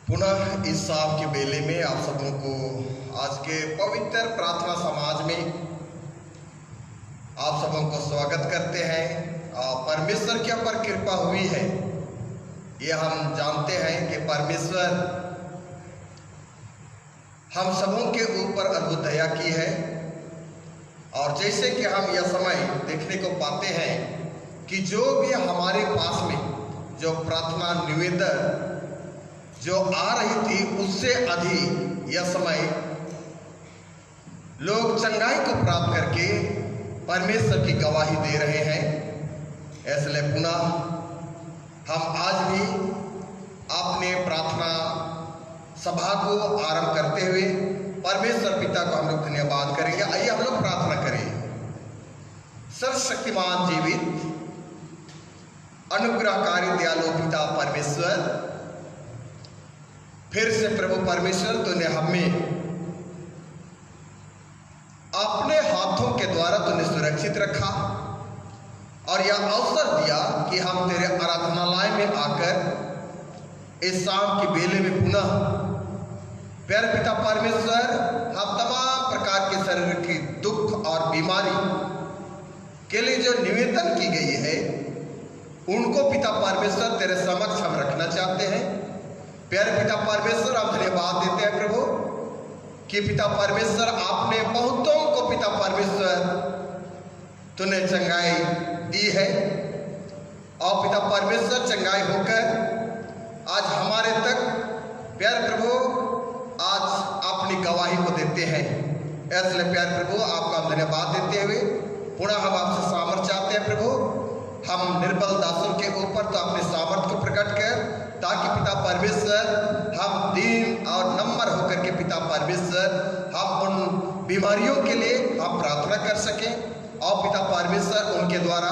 पुनः इस शाम के बेले में आप सबों को आज के पवित्र प्रार्थना समाज में आप सबों को स्वागत करते हैं। परमेश्वर के ऊपर कृपा हुई है, ये हम जानते हैं कि परमेश्वर हम सबों के ऊपर अद्भुत दया की है। और जैसे कि हम यह समय देखने को पाते हैं कि जो भी हमारे पास में जो प्रार्थना निवेदन जो आ रही थी उससे अधिक यह समय लोग चंगाई को प्राप्त करके परमेश्वर की गवाही दे रहे हैं। इसलिए पुनः हम आज भी अपने प्रार्थना सभा को आरंभ करते हुए परमेश्वर पिता को हम लोग धन्यवाद करेंगे। आइए हम लोग प्रार्थना करें। सर्वशक्तिमान जीवित अनुग्रहकारी दयालु पिता परमेश्वर, फिर से प्रभु परमेश्वर तूने हमें अपने हाथों के द्वारा तूने सुरक्षित रखा और यह अवसर दिया कि हम तेरे आराधनालय में आकर इस शाम की बेले में पुनः प्यारे पिता परमेश्वर हम तमाम प्रकार के शरीर की दुख और बीमारी के लिए जो निवेदन की गई है उनको पिता परमेश्वर तेरे समक्ष हम रखना चाहते हैं। प्यारे पिता परमेश्वर हम धन्यवाद देते हैं प्रभु कि पिता परमेश्वर आपने बहुतों को पिता परमेश्वर तूने चंगाई दी है और पिता परमेश्वर चंगाई होकर आज हमारे तक प्यारे प्रभु आज अपनी गवाही को देते हैं। इसलिए प्यारे प्रभु आपका हम धन्यवाद देते हुए पुनः हम आपसे सामर्थ्य चाहते हैं प्रभु। हम निर्बल दासों के ऊपर तो अपने सामर्थ्य को प्रकट कर ताकि पिता परमेश्वर हम दीन और नम्र होकर के पिता परमेश्वर हम उन बीमारियों के लिए हम प्रार्थना कर सकें और पिता परमेश्वर उनके द्वारा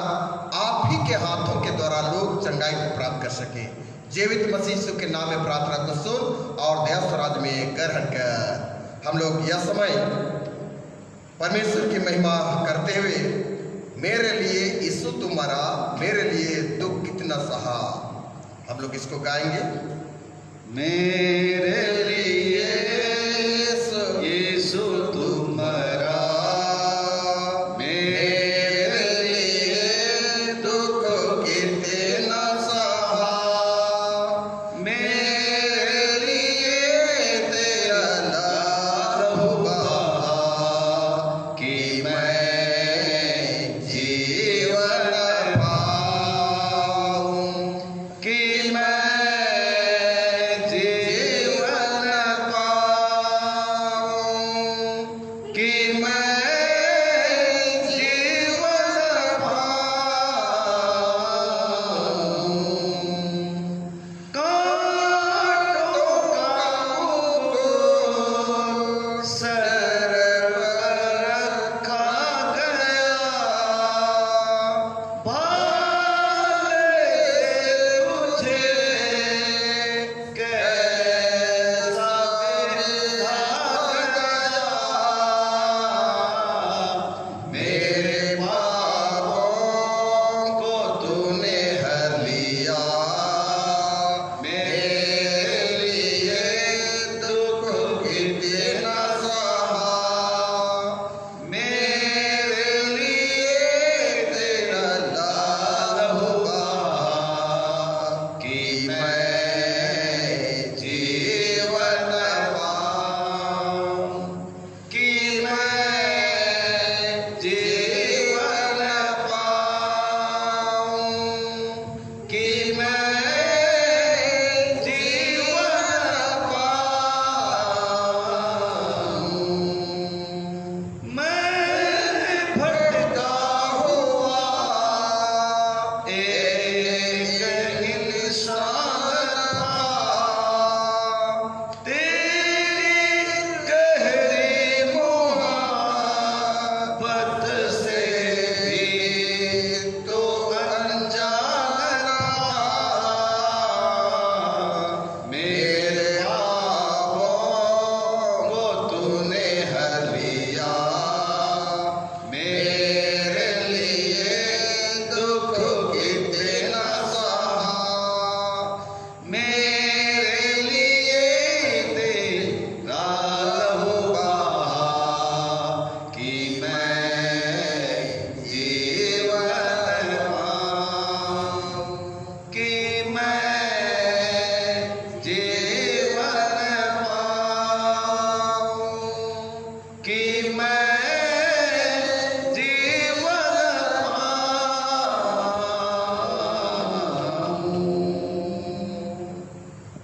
आप ही के हाथों के द्वारा लोग चंगाई को प्राप्त कर सकें। जीवित मसीह यीशु के नाम में प्रार्थना को सुन और दया स्वराज में ग्रहण कर। हम लोग यह समय परमेश्वर की महिमा करते हुए मेरे लिए यीशु तुम्हारा मेरे लिए दुख कितना सहा, हम लोग इसको गाएंगे। मेरे लिए यीशु तुम्हारा मेरे लिए दुख कितना सहा, मेरे लिए तेरा लहू बहा कि मैं जीवन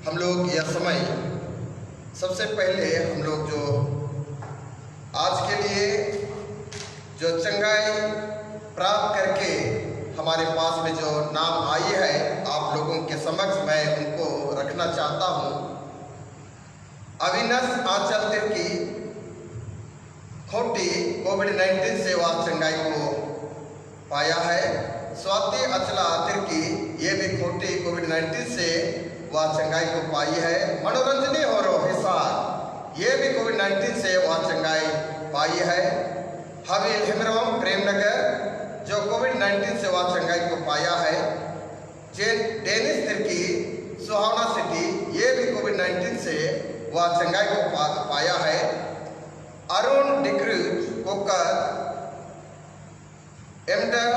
हम लोग यह समय सबसे पहले हम लोग जो आज के लिए जो चंगाई प्राप्त करके हमारे पास में जो नाम आई है, आप लोगों के समक्ष मैं उनको रखना चाहता हूँ। अविनाश आंचल तिर्की खोटी कोविड-19 से वह चंगाई को पाया है। स्वाति अचला तिर्की ये भी खोटी कोविड-19 से वह चंगाई को पाई है। मनोरंजनी हो रो हिसार ये भी कोविड-19 से वह चंगाई पाई है। हवील हिमरम प्रेमनगर जो कोविड-19 से वह चंगाई को पाया है। डेनिस तिर्की सुहावना सिटी ये भी कोविड-19 से वह चंगाई को पाया है। अरुण डिक्रूज कोकर एमडर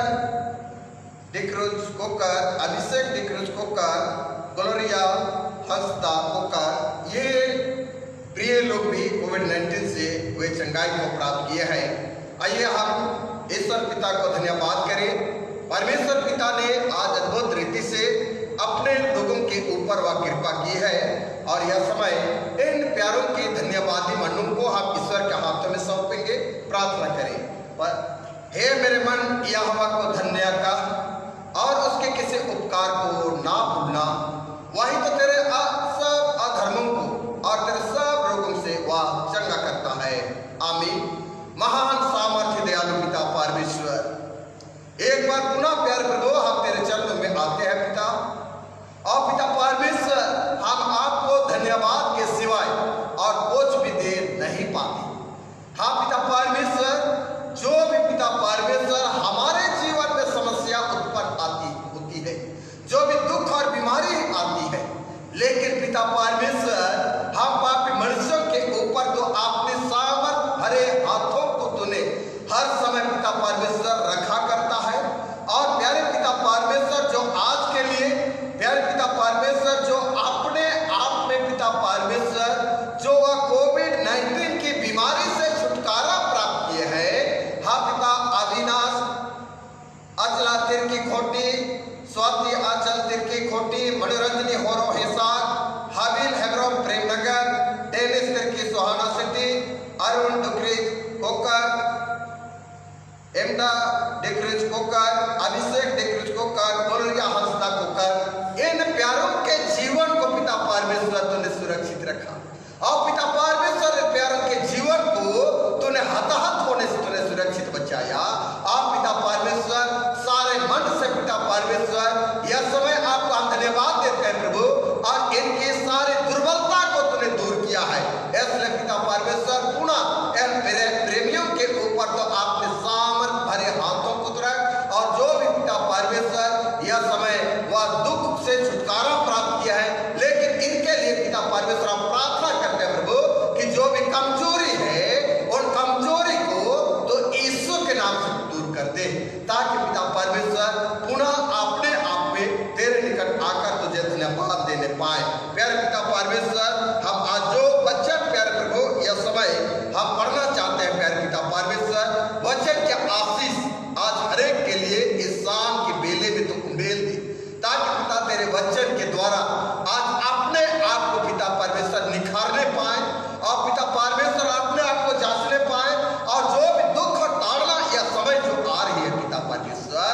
डिक्रूज कोकर अभिषेक डिक्रूज कोकर ग्लोरिया हंसदा कोकर ये प्रिय लोग भी कोविड-19 से वे चंगाई को प्राप्त किए हैं। आइए हम ईश्वर पिता को धन्यवाद करें। परमेश्वर पिता ने आज अद्भुत रीति से अपने लोगों के ऊपर वह कृपा की है और यह समय इन प्यारों के धन्यवादी मनों को हम ईश्वर के हाथों में सौंपेंगे। प्रार्थना करें। हे मेरे मन यहोवा को धन्य का और उसके किसी उपकार को ना भूलना, वही तो तेरे सब अधर्मों को और तेरे सब रोगों से वह चंगा करता है। आमीन। महान सामर्थ्य दयालु पिता परमेश्वर, एक बार पुनः प्यार प्रभु हम तेरे चरणों में आते हैं पिता। और पिता परमेश्वर, हम आपको धन्यवाद के सिवाय और कुछ भी दे नहीं पाते। हाँ पिता परमेश्वर, जो भी पिता परमेश्वर हमारे जीवन में समस्या उत्पन्न होती है, जो भी दुख और बीमारी आती है, लेकिन पिता परमेश्वर हम पापी मनुष्यों के ऊपर तो आपने सामर्थ भरे हाथों को तूने हर समय पिता परमेश्वर रखा करता है। और प्यारे पिता परमेश्वर, जो आज के लिए प्यारे पिता परमेश्वर जो अपने आप में पिता परमेश्वर जो वह कोविड-19 की बीमारी से छुटकारा प्राप्त किए हैं। हाँ पिता अविनाश अचला तिर्की खोटी, स्वाति आंचल तिर्की खोटी, मनोरंजनी होरो हिसार, हवील हेमरम प्रेमनगर, डेनिस तिर्की सुहाना सिटी, अरुण डुक्री कोकर, एमडा डिक्रूज कोकर, अभिषेक डिक्रूज कोकर, ग्लोरिया हंसदा कोकर, इन प्यारों के जीवन को पिता परमेश्वर तूने सुरक्षित रखा। और पिता परमेश्वर प्यारों के जीवन को तूने हताहत होने से तूने सुरक्षित बचाया। और पिता परमेश्वर सारे मन से पिता परमेश्वर यह समय आपको हम धन्यवाद देते हैं प्रभु, और इनकी सारी दुर्बलता को तूने दूर किया है। इसलिए पिता परमेश्वर पुनः मेरे प्रेमियों के ऊपर तो आपने सामर्थ भरे हाथों को रख, और जो भी पिता परमेश्वर यह समय वह दुख से छुटकारा प्राप्त किया है, लेकिन इनके लिए पिता परमेश्वर हम प्रार्थना करते हैं प्रभु कि जो भी कमजोरी है उन कमजोरी को तो यीशु के नाम से दूर कर दे, ताकि पिता परमेश्वर पुनः अपने आप में तेरे निकट आकर तुझे धन्यवाद देने पाए। प्यारे पिता परमेश्वर, हम आज जो वचन प्यारे प्रभु यह समय हम पढ़ना चाहते हैं प्यारे पिता परमेश्वर, वचन के आशीष आज हरेक के लिए इस शाम की बेले में तो उंडेल दे, ताकि पिता तेरे वचन के द्वारा आज अपने आप को पिता परमेश्वर निखारने पाए, और पिता परमेश्वर अपने आप को जांचने पाए, और जो भी दुख और ताड़ना यह समय जो आ रही है पिता परमेश्वर,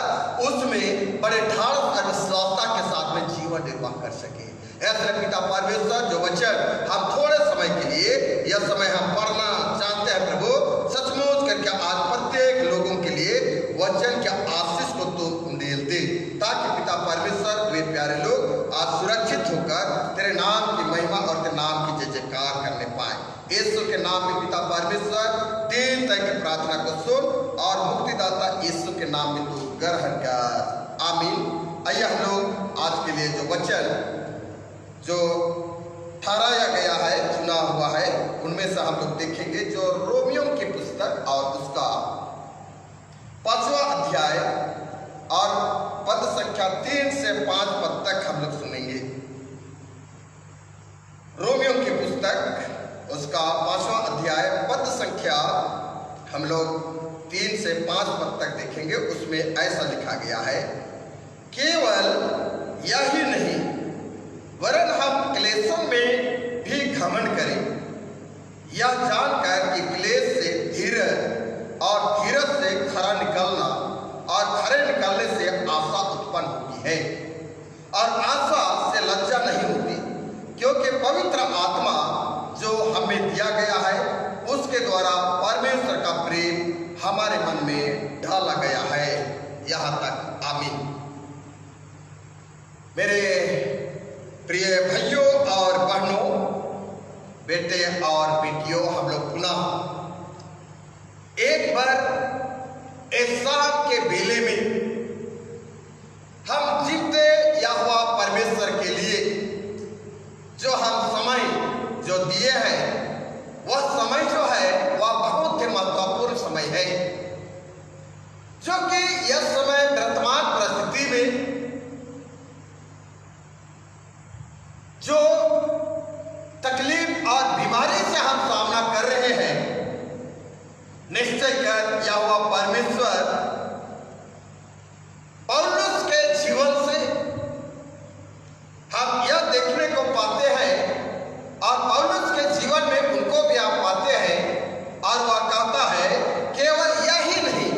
उसमें बड़े ढाल और विश्वासता के साथ में जीवन निर्वाह कर सके। ऐसे पिता परमेश्वर जो वचन हम थोड़े समय के लिए यह समय हम पढ़ना चाहते हैं प्रभु, सचमुच करके आज प्रत्येक लोगों के लिए वचन के आशीष को तो उंडेल दे, ताकि पिता परमेश्वर वे प्यारे लोग आज सुरक्षित होकर तेरे नाम की महिमा और तेरे नाम की जय जयकार करने पाए। यीशु के नाम में पिता परमेश्वर दीनता की प्रार्थना को सुन, और मुक्तिदाता यीशु के नाम में तू ग्रहण कर। आमीन। आइए हम लोग आज के लिए जो वचन जो ठहराया गया है, चुना हुआ है, उनमें से हम लोग देखेंगे जो रोमियो की पुस्तक और उसका 5वां अध्याय और पद संख्या 3 से 5 पद तक हम लोग सुनेंगे। रोमियो की पुस्तक उसका 5वां अध्याय पद संख्या हम लोग 3 से 5 पद तक देखेंगे। उसमें ऐसा लिखा गया है, केवल यही नहीं वरन हम क्लेश क्लेशों में भी घमंड करें, यह जानकर कि क्लेश से धीरज और धीरज से खरा निकलना और खरे निकलने से आशा उत्पन्न होती है, और आशा से लज्जा नहीं होती, क्योंकि पवित्र आत्मा जो हमें दिया गया है उसके द्वारा परमेश्वर का प्रेम हमारे मन में ढाला गया है। यहाँ तक आमीन। मेरे प्रिय भाइयों और बहनों, बेटे और बेटियों, हम लोग पुनः एक बार इस शाम के बेले में हम जीवते यहोवा परमेश्वर के लिए जो हम समय जो दिए हैं, वह समय जो है वह बहुत ही महत्वपूर्ण समय है, जो कि यह समय वर्तमान परिस्थिति में जो तकलीफ और बीमारी से हम सामना कर रहे हैं, निश्चय कर यहोवा परमेश्वर पौलुस के जीवन से हम यह देखने को पाते हैं, और पौलुस के जीवन में उनको भी आप पाते हैं, और वह कहता है केवल यही नहीं,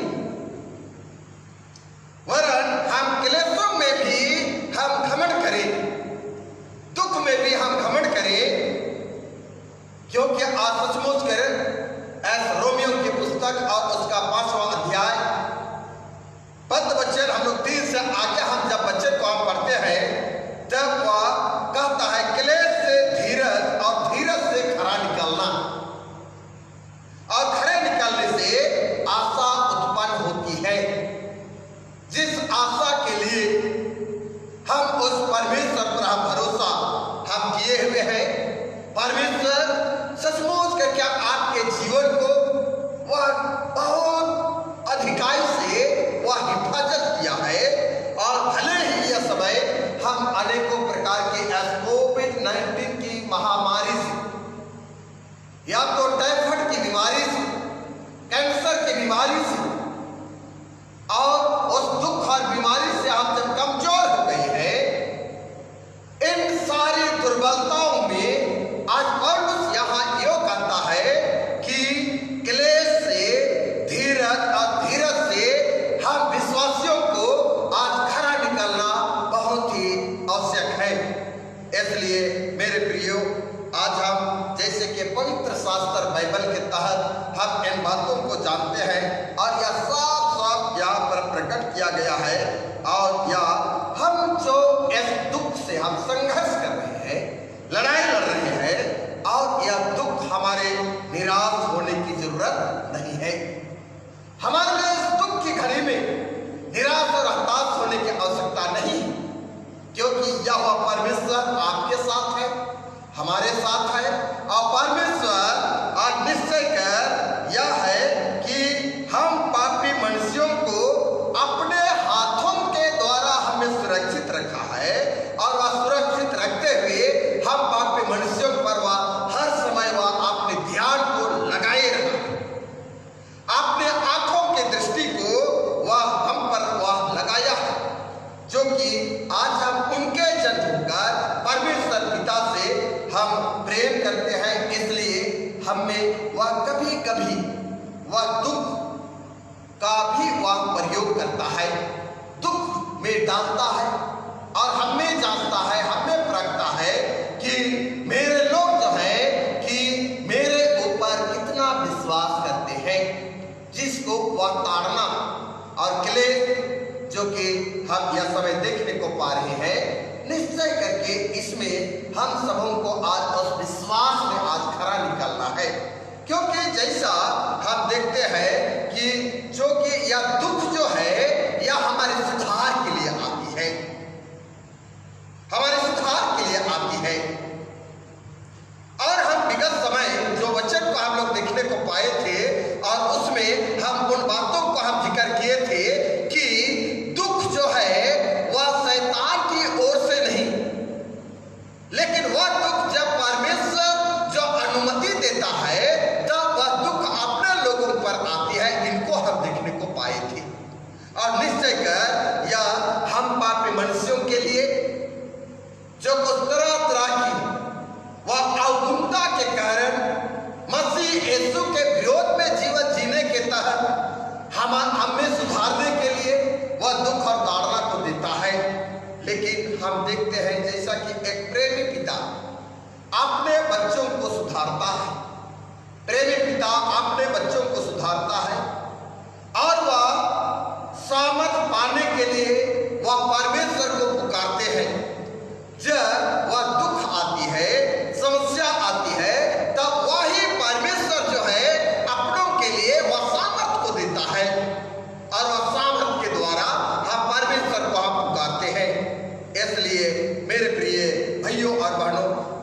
वरन हम क्लेशों में भी हम घमंड करें, दुख में भी हम घमंड करें, क्योंकि आज सचमुच कर ऐसा रोमियो की पुस्तक और उसका 5वां अध्याय पद वचन हम लोग 3 से आगे हम जब बच्चे को हम पढ़ते हैं, तब वह कहता है क्लेश से धीरज और धीरज से खरा निकलना, और खरे निकलने से आशा उत्पन्न होती है। जिस आशा के लिए हम उस परमेश्वर पर भरोसा हम किए हुए हैं, परमेश्वर सचमुच कर क्या आपके जीवन को वह बहुत अधिकाई से वह हिफाजत किया है, और भले ही यह समय हम अनेकों प्रकार के कोविड-19 की महामारी से, या तो टाइफाइड की बीमारी से, कैंसर की बीमारी से, और उस दुख और बीमारी से हम जब कमजोर हो गए हैं, इन सारी दुर्बलताओं में आज पौलुस यहाँ यो कहता है कि क्लेश से धीरज और धीरज से हम विश्वासियों को आज खरा निकलना बहुत ही आवश्यक है। इसलिए मेरे प्रियो, आज हम जैसे कि पवित्र शास्त्र बाइबल के तहत हम इन बातों को जानते हैं, और यह साफ साफ यहाँ पर प्रकट किया गया है, और यह हम जो इस दुख से हम संघर्ष कर रहे हैं, लड़ाई लड़ रहे हैं, और यह दुख हमारे निराश होने की जरूरत नहीं है। हमारे लिए इस दुख की घड़ी में निराश और हताश होने की आवश्यकता नहीं, क्योंकि यह परमेश्वर आपके साथ है, हमारे साथ है, और परमेश्वर आज निश्चय कर यह है कि हम पापी मनुष्यों को अपने हाथों के द्वारा हमें सुरक्षित रखा है, और वह सुरक्षित रखते हुए हम पापी मनुष्यों पर वह हर समय वह अपने ध्यान को लगाए रखा, अपने आंखों की दृष्टि को वह हम पर वह लगाया है, जो कि आज हम उनके जन होकर परमेश्वर पिता से हम प्रेम करते हैं। इसलिए हमें वह कभी कभी वह दुख का भी वह प्रयोग करता है, दुख में डालता है, और हमें जानता है, हमें परखता है कि मेरे लोग जो है कि मेरे ऊपर कितना विश्वास करते हैं, जिसको वह ताड़ना और क्लेश जो कि हम यह समय देखने को पा रहे हैं, निश्चय करके इसमें हम सबों को आज उस विश्वास में आज खरा निकलना है, क्योंकि जैसा हम देखते हैं कि जो कि यह दुख जो है यह हमारे सुधार के लिए आती है, हमारे सुधार के लिए आती है। और हम विगत समय जो वचन को हम लोग देखने को पाए थे, और उसमें हम उन बातों को हम जिक्र किए थे कि दुख जो है वह शैतान की ओर से नहीं, लेकिन वह दुख जब परमेश्वर जो अनुमति देता है, तब वह दुख अपने लोगों पर आती है। इनको हम देखने को पाए थे, और निश्चय कर यह हम पापी मनुष्यों के लिए जो कुछ तरह तरह की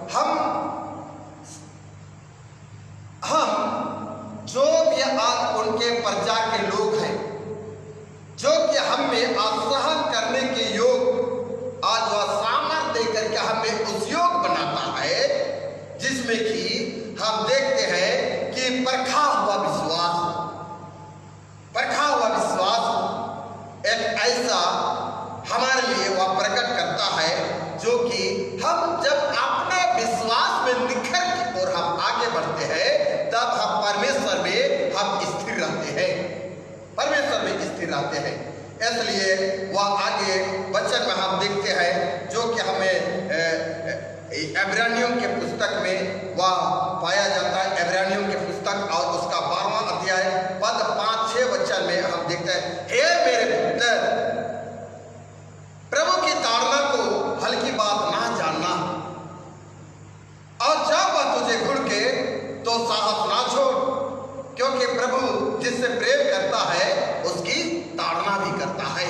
हम जो भी आज उनके प्रजा के लोग हैं, जो कि हमें असहन करने के योग आज वह सामर्थ्य देकर के हमें उस योग बनाता है, जिसमें कि हम देखते हैं कि परखा हुआ विश्वास एक ऐसा हमारे लिए वह प्रकट करता है, जो कि हम जब अपने विश्वास में निखर की ओर हम आगे बढ़ते हैं, तब हम परमेश्वर में हम स्थिर रहते हैं। इसलिए वह आगे वचन में हम देखते हैं, जो कि हमें इब्रानियों के पुस्तक में वह पाया जाता है। इब्रानियों के पुस्तक और उसका 12वां अध्याय पद 5-6 वचन में हम देखते हैं, हे मेरे पुत्र, प्रभु की ताड़ना को हल्की बात ना जानना, और जब वह तुझे घुड़के तो साहस ना छोड़, क्योंकि प्रभु जिससे प्रेम करता है उसकी ताड़ना भी करता है।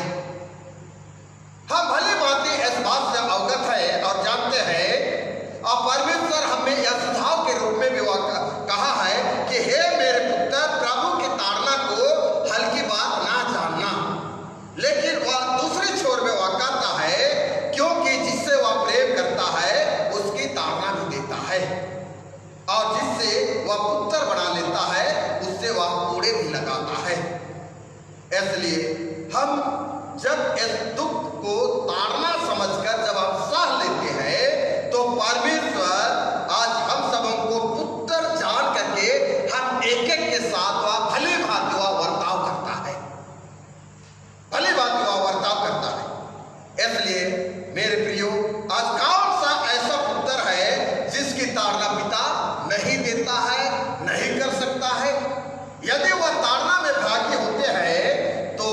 हम भली भांति इस बात से अवगत है और जानते हैं, और परमेश्वर हमें यह सुझाव के रूप में भी कहा है कि हे मेरे पुत्र, प्रभु की ताड़ना को हल्की बात ना जानना। लेकिन वह दूसरे छोर में वह कहता है, क्योंकि जिससे वह प्रेम करता है उसकी ताड़ना भी देता है, और जिससे वह पुत्र बना लेता है उससे वह कोड़े भी लगाता है। इसलिए हम जब इस दुख को ताड़ना समझकर जब हम सह लेते हैं, तो परमेश्वर आज हम सबों को पुत्र जान करके हम एक एक के साथ वह भली भांति वह वर्ताव करता है, इसलिए मेरे प्रियो, आज कौन सा ऐसा पुत्र है जिसकी ताड़ना पिता नहीं देता है, नहीं कर सकता है? यदि वह ताड़ना में भागी होते हैं तो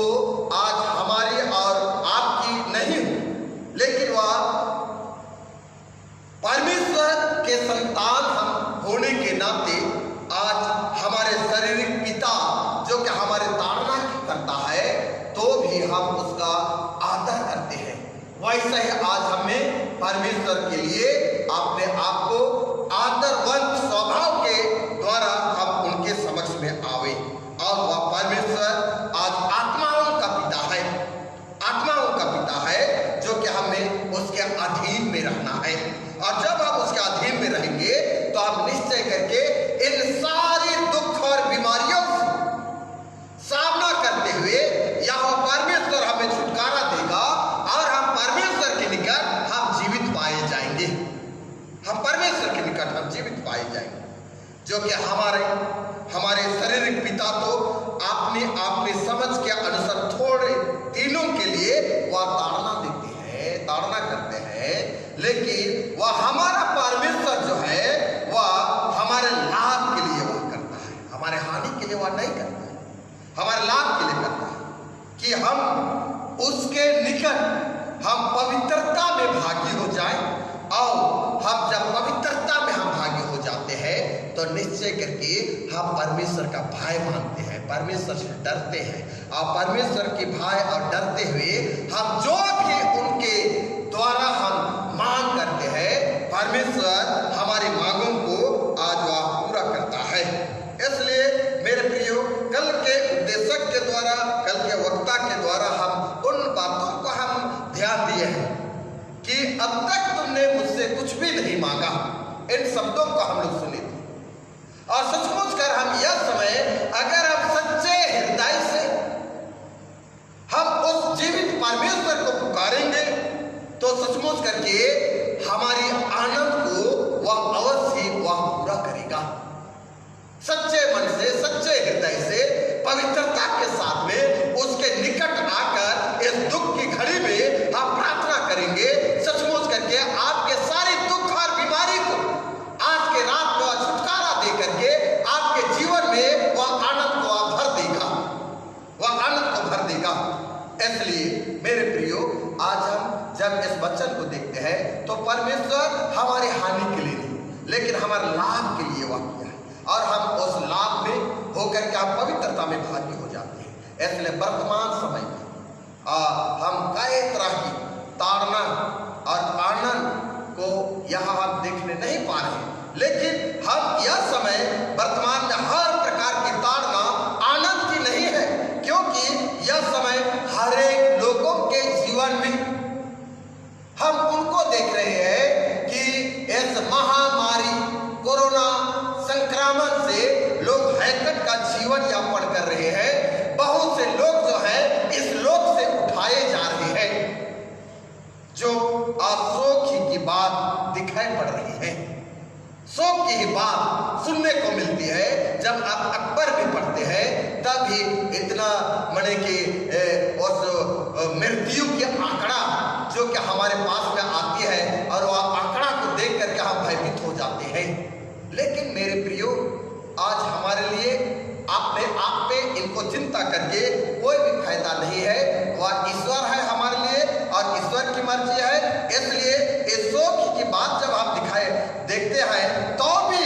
आज हमारी और आपकी नहीं, लेकिन वह परमेश्वर के संतान हम होने के नाते आज हमारे शारीरिक पिता जो कि हमारे ताड़ना करता है तो भी हम उसका आदर करते हैं। वैसे ही आज हमें परमेश्वर के लिए अपने आप को आदरवंत स्वभाव के द्वारा हम उनके समक्ष में आवे, और वह परमेश्वर आज आत्माओं का पिता है, आत्माओं का पिता है, जो कि हमें उसके अधीन में रहना है। और जब हम उसके अधीन में रहेंगे तो हम निश्चय करके इन सारी दुख और बीमारियों से सामना करते हुए यहाँ परमेश्वर हमें छुटकारा देगा, और हम परमेश्वर के निकट हम जीवित पाए जाएंगे। हम परमेश्वर के निकट हम जीवित पाए जाएंगे, जो कि हमारे शारीरिक पिता तो अपनी समझ के अनुसार थोड़े दिनों के लिए वह ताड़ना देते हैं, ताड़ना करते हैं, लेकिन वह हमारा परमेश्वर जो है वह हमारे लाभ के लिए वह करता है, हमारे हानि के लिए वह नहीं करता है, हमारे लाभ के लिए करता है कि हम उसके निकट हम पवित्रता में भागी हो जाएं। और हम जब पवित्रता में हम भागी हो जाते हैं तो निश्चय करके हम परमेश्वर का भय मानते हैं, परमेश्वर से डरते हैं, और परमेश्वर के भय और डरते हुए हम जो भी उनके द्वारा हम मांग करते हैं, परमेश्वर हमारी मांगों को आज वह पूरा करता है। इसलिए मेरे प्रियो, कल के उपदेशक के द्वारा, कल के वक्ता के द्वारा हम उन बातों को हम ध्यान दिए हैं कि अब तक तुमने मुझसे कुछ भी नहीं मांगा, इन शब्दों को हम लोग सुने थे। और सचमुच कर हम यह समय अगर हम सच्चे हृदय से हम उस जीवित परमेश्वर को पुकारेंगे तो सचमुच करके हमारी आनंद को वह अवश्य वह पूरा करेगा। सच्चे मन से, सच्चे हृदय से, पवित्रता के साथ में उसके निकट आकर इस दुख की घड़ी में हम प्रार्थना करेंगे, सचमुच करके आपके सारे दुख और बीमारी को आज के रात को छुटकारा दे करके आपके जीवन में वह आनंद को भर देगा, वह आनंद को भर देगा। इसलिए मेरे प्रियो, आज हम जब इस वचन को देखते हैं तो परमेश्वर हमारे हानि के लिए नहीं, लेकिन हमारे लाभ के लिए वह किया है, और हम उस लाभ में होकर के हम पवित्रता में भागी हो जाते हैं। इसलिए वर्तमान समय में हम कई तरह की ताड़ना और आनंद को यहाँ हम देखने नहीं लेकिन हम यह समय वर्तमान में हर प्रकार की ताड़ना आनंद की नहीं है, क्योंकि यह समय हर एक लोगों के जीवन में हम उनको देख रहे हैं कि इस महामारी कोरोना संक्रमण से लोग हैकट का जीवन यापन कर रहे हैं। बहुत से लोग जो है इस लोक से उठाए जा रहे हैं, जो आज शोक की बात दिखाई पड़ रही है। शोक की ही बात सुनने को मिलती है। जब आप अकबर भी पढ़ते हैं तब ही इतना मने कि उस मृत्यु की आंकड़ा जो कि हमारे पास में आती है और वह आंकड़ा को देख करके हम भयभीत हो जाते हैं। लेकिन मेरे प्रियो, आज हमारे लिए अपने आप पे इनको चिंता करके कोई भी फायदा नहीं है। वह ईश्वर है हमारे लिए और ईश्वर की मर्जी है। इसलिए इस शोक की बात जब आप देखते हैं तो भी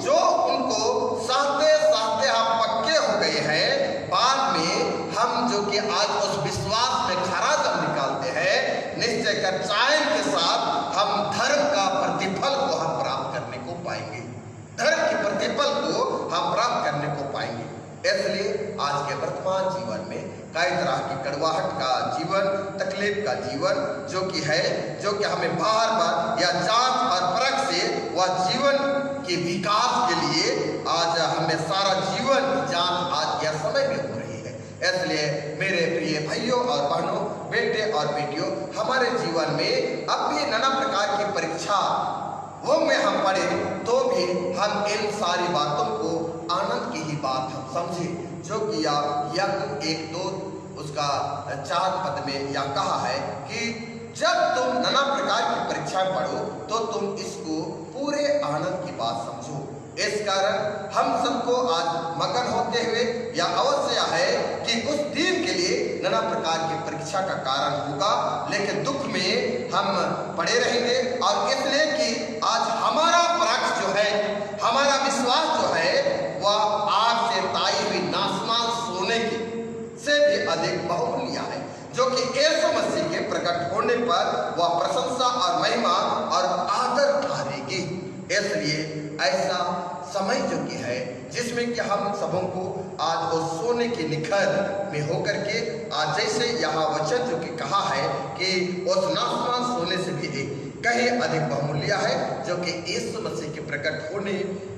जो उनको सहते सहते हम पक्के हो गए हैं, बाद में हम जो कि आज उस विश्वास में खरा जब निकालते हैं, निश्चय कर चैन के साथ हम धर्म का प्रतिफल को हम प्राप्त करने को पाएंगे। धर्म के प्रतिफल को हम प्राप्त करने को पाएंगे। इसलिए आज के वर्तमान जीवन में कई तरह की कड़वाहट का जीवन, तकलीफ का जीवन जो कि है, जो कि हमें बार बार या जांच और परख से वह जीवन के विकास के लिए आज हमें सारा जीवन की जांच आज यह समय में हो रही है। इसलिए मेरे प्रिय भाइयों और बहनों, बेटे और बेटियों, हमारे जीवन में अब भी नाना प्रकार की परीक्षा वो में हम पढ़े तो भी हम इन सारी बातों को आनंद की ही बात हम समझे, जो कि याकूब 1:2 उसका 4 पद में यह कहा है कि जब तुम नाना प्रकार की परीक्षा पढ़ो तो तुम इसको पूरे आनंद की बात समझो। इस कारण हम सबको आज मगन होते हुए यह अवश्य है कि कुछ दिन के लिए नाना प्रकार की परीक्षा का कारण होगा, लेकिन दुख में हम पड़े रहेंगे। और इसलिए कि आज हमारा परख जो है, हमारा विश्वास जो है, वह आग से ताई हुई नाशमान सोने की से भी अधिक बहुमूल्य है, जो कि यीशु मसीह के प्रकट होने पर वह प्रशंसा और महिमा और आदर पाएगी। इसलिए ऐसा समय जो कि है जिसमें कि हम सबों को आज उस सोने के निखर में होकर के आज जैसे यहाँ वचन जो कि कहा है कि उस नाशवान सोने से भी एक कहीं अधिक बहुमूल्य है, जो कि यीशु मसीह के प्रकट होने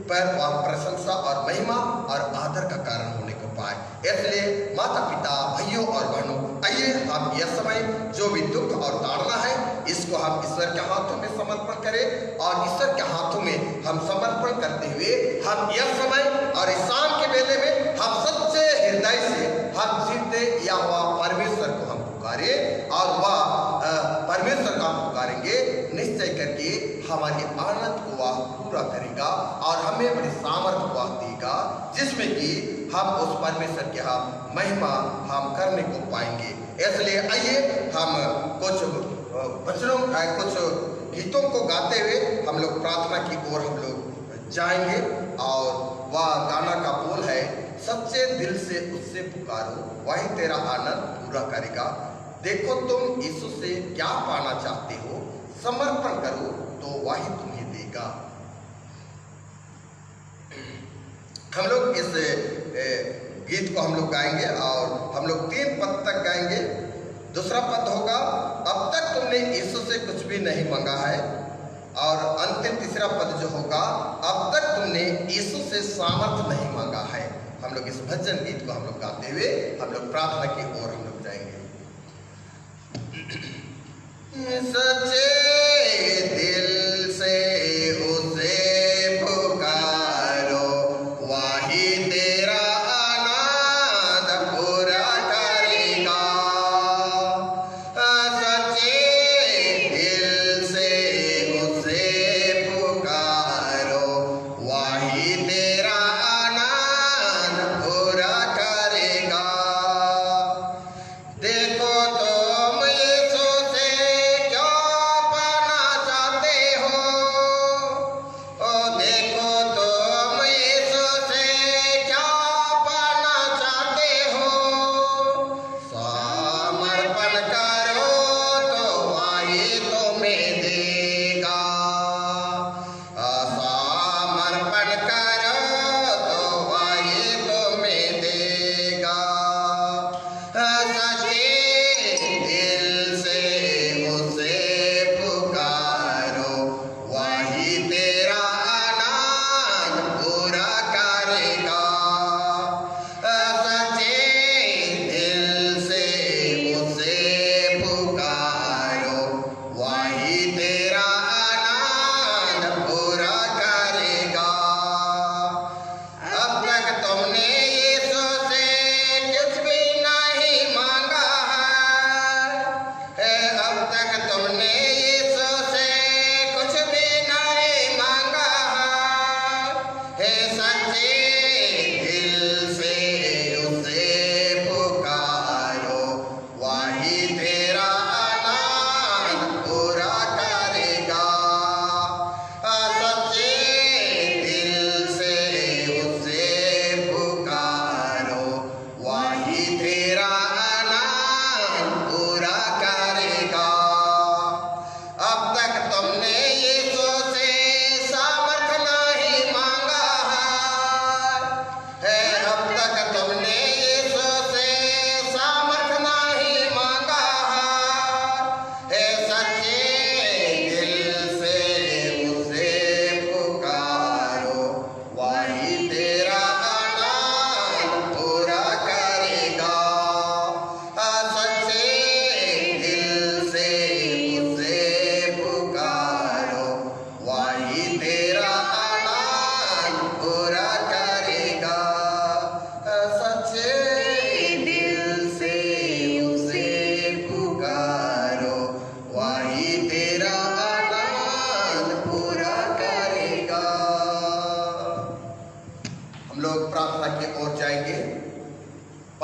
पर वह प्रशंसा और महिमा और आदर का कारण होने को पाए। इसलिए माता पिता, भाइयों और बहनों, आइए हम यह समय जो भी दुख और ताड़ना है इसको हम ईश्वर के हाथों में समर्पण करें, और ईश्वर के हाथों में हम समर्पण करते हुए हम यह समय और इस शाम के बेले में हम सच्चे हृदय से हम जीते या वह परमेश्वर को हम पुकारे, और वह परमेश्वर का हम पुकारेंगे, निश्चय करके हमारी आनंद को वह पूरा करेगा और हमें बड़ी सामर्थ्य वह देगा, जिसमें कि हम उस परमेश्वर की हम महिमा हम करने को पाएंगे। इसलिए आइए हम कुछ वचनों कुछ गीतों को गाते हुए हम लोग प्रार्थना की ओर हम लोग जाएंगे। और वह गाना का बोल है, सच्चे दिल से उससे पुकारो, वही तेरा आनंद पूरा करेगा। देखो तुम यीशु से क्या पाना चाहते हो, समर्पण करो तो वही तुम्हें देगा। हम लोग इस गीत को हम लोग गाएंगे और हम लोग 3 पद तक गाएंगे। दूसरा पद होगा, अब तक तुमने यीशु से कुछ भी नहीं मांगा है, और अंतिम तीसरा पद जो होगा, अब तक तुमने यीशु से सामर्थ नहीं मांगा है। हम लोग इस भजन गीत को हम लोग गाते हुए हम लोग प्रार्थना की ओर हम लोग जाएंगे। सच्चे दिल से उसे पुकारो, वही तेरा आनंद पूरा करेगा। सच्चे दिल से उसे पुकारो, वही तेरा आनंद पूरा करेगा। देखो तुम यीशु से क्या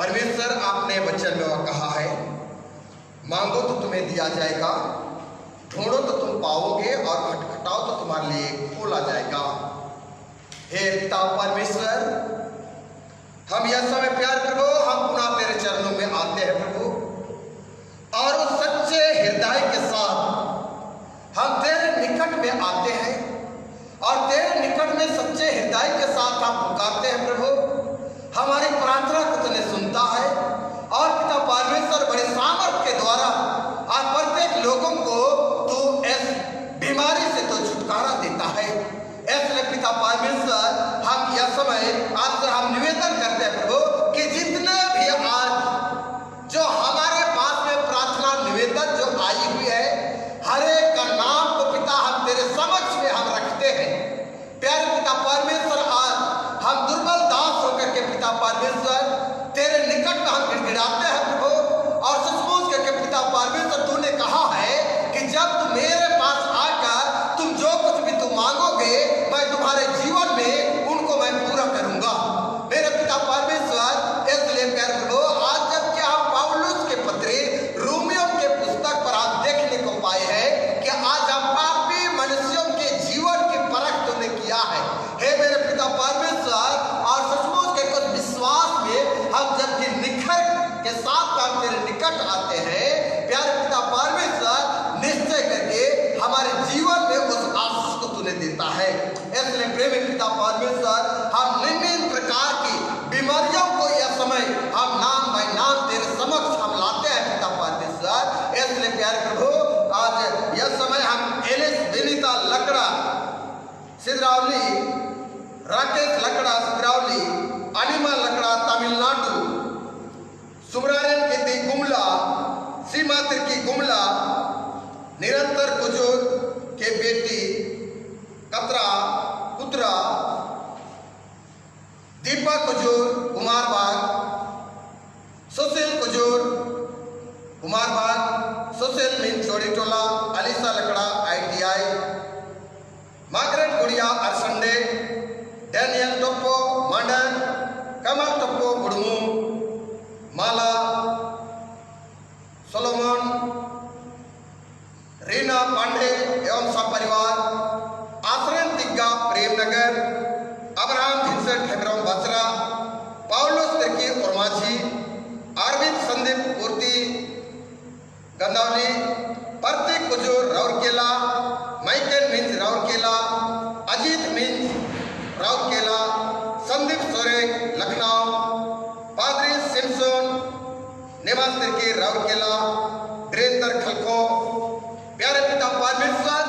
परमेश्वर आपने वचन में वह कहा है, मांगो तो तुम्हें दिया जाएगा, ढूंढो तो तुम पाओगे और खटखटाओ तो तुम्हारे लिए खोला जाएगा। हे पिता परमेश्वर, हम यह समय प्यार प्रभु हम पुनः तेरे चरणों में आते हैं प्रभु, और उस सच्चे हृदय के साथ हम तेरे निकट में आते हैं और तेरे निकट में सच्चे हृदय के साथ हम पुकारते हैं प्रभु। हमारी प्रार्थना को तूने सुनता है और पिता परमेश्वर बड़े सामर्थ के द्वारा आज प्रत्येक लोगों को तू इस बीमारी से तो छुटकारा देता है। इसलिए पिता परमेश्वर हम यह समय आज हम निवेदन करते हैं प्रभु कि जितने भी आज जो हमारे पास में प्रार्थना निवेदन जो आई हुई है, हर एक का नाम को पिता हम तेरे समक्ष में हम रखते हैं। प्यारे पिता परमेश्वर, आज हम दुर्बल दास होकर के पिता परमेश्वर तेरे निकट में हम गिड़गिड़ाते हैं प्रभु, और सचमुच करके पिता परमेश्वर तूने कहा है कि जब तुम मेरे पास आकर तुम जो कुछ भी तुम मांगोगे मैं तुम्हारे जीवन में उनको मैं पूरा करूंगा। मेरे पिता परमेश्वर, इसलिए प्यारे प्रभु आज जब क्या हम पौलुस के पत्र रोमियो के पुस्तक पर आज देखने को पाए हैं कि आज हम पापी मनुष्यों के जीवन की परख तूने किया है। हे मेरे पिता परमेश्वर, और सचमुच के कुछ विश्वास में हम जब कि निखर के साथ हम तेरे निकट आते हैं, प्यारे पिता परमेश्वर, निश्चय करके हमारे जीवन में उस आशीष को तूने देता है। इसलिए प्रेमी पिता परमेश्वर, हम निम्न प्रकार की बीमारियों को यह समय हम नाम बाय नाम तेरे समक्ष हम लाते हैं पिता परमेश्वर। इसलिए प्यारे प्रभु, आज यह समय हम एलिस विनीता लकड़ा सिद्रावली, राकेश लकड़ा सिद्रावली, अनिमा लकड़ा तमिलनाडु, सुब्रायन की गुमला, सीमा तिर्की गुमला, निरंतर कुजूर के बेटी कतरा कुतरा, दीपा कुजूर कुमारबाग, सुशील कुजूर कुमारबाग, सुशील मीन चोड़ी टोला, अलीसा लकड़ा ITI, मार्गरेट गुड़िया अरसंडे, डैनियल टोप्पो मंडन, कमल टोप्पो बुड़मू, माला सोलोमन, रीना पांडे एवं सपरिवार, आश्रम दिग्गा प्रेमनगर, अब्राहम भिंसट हेब्रोन बसरा, पौलुस तिर्की उर्माची, अरविंद संदीप पूर्ति गंदावली, प्रतीक कुजूर राउरकेला, माइकल मिंज राउरकेला, अजीत मिंज राउरकेला, संदीप सोरे लखनऊ, पादरी सिमसोन निवास तिर्की राउरकेला, वीरेंद्र खलको। प्यारे पिता परमेश्वर,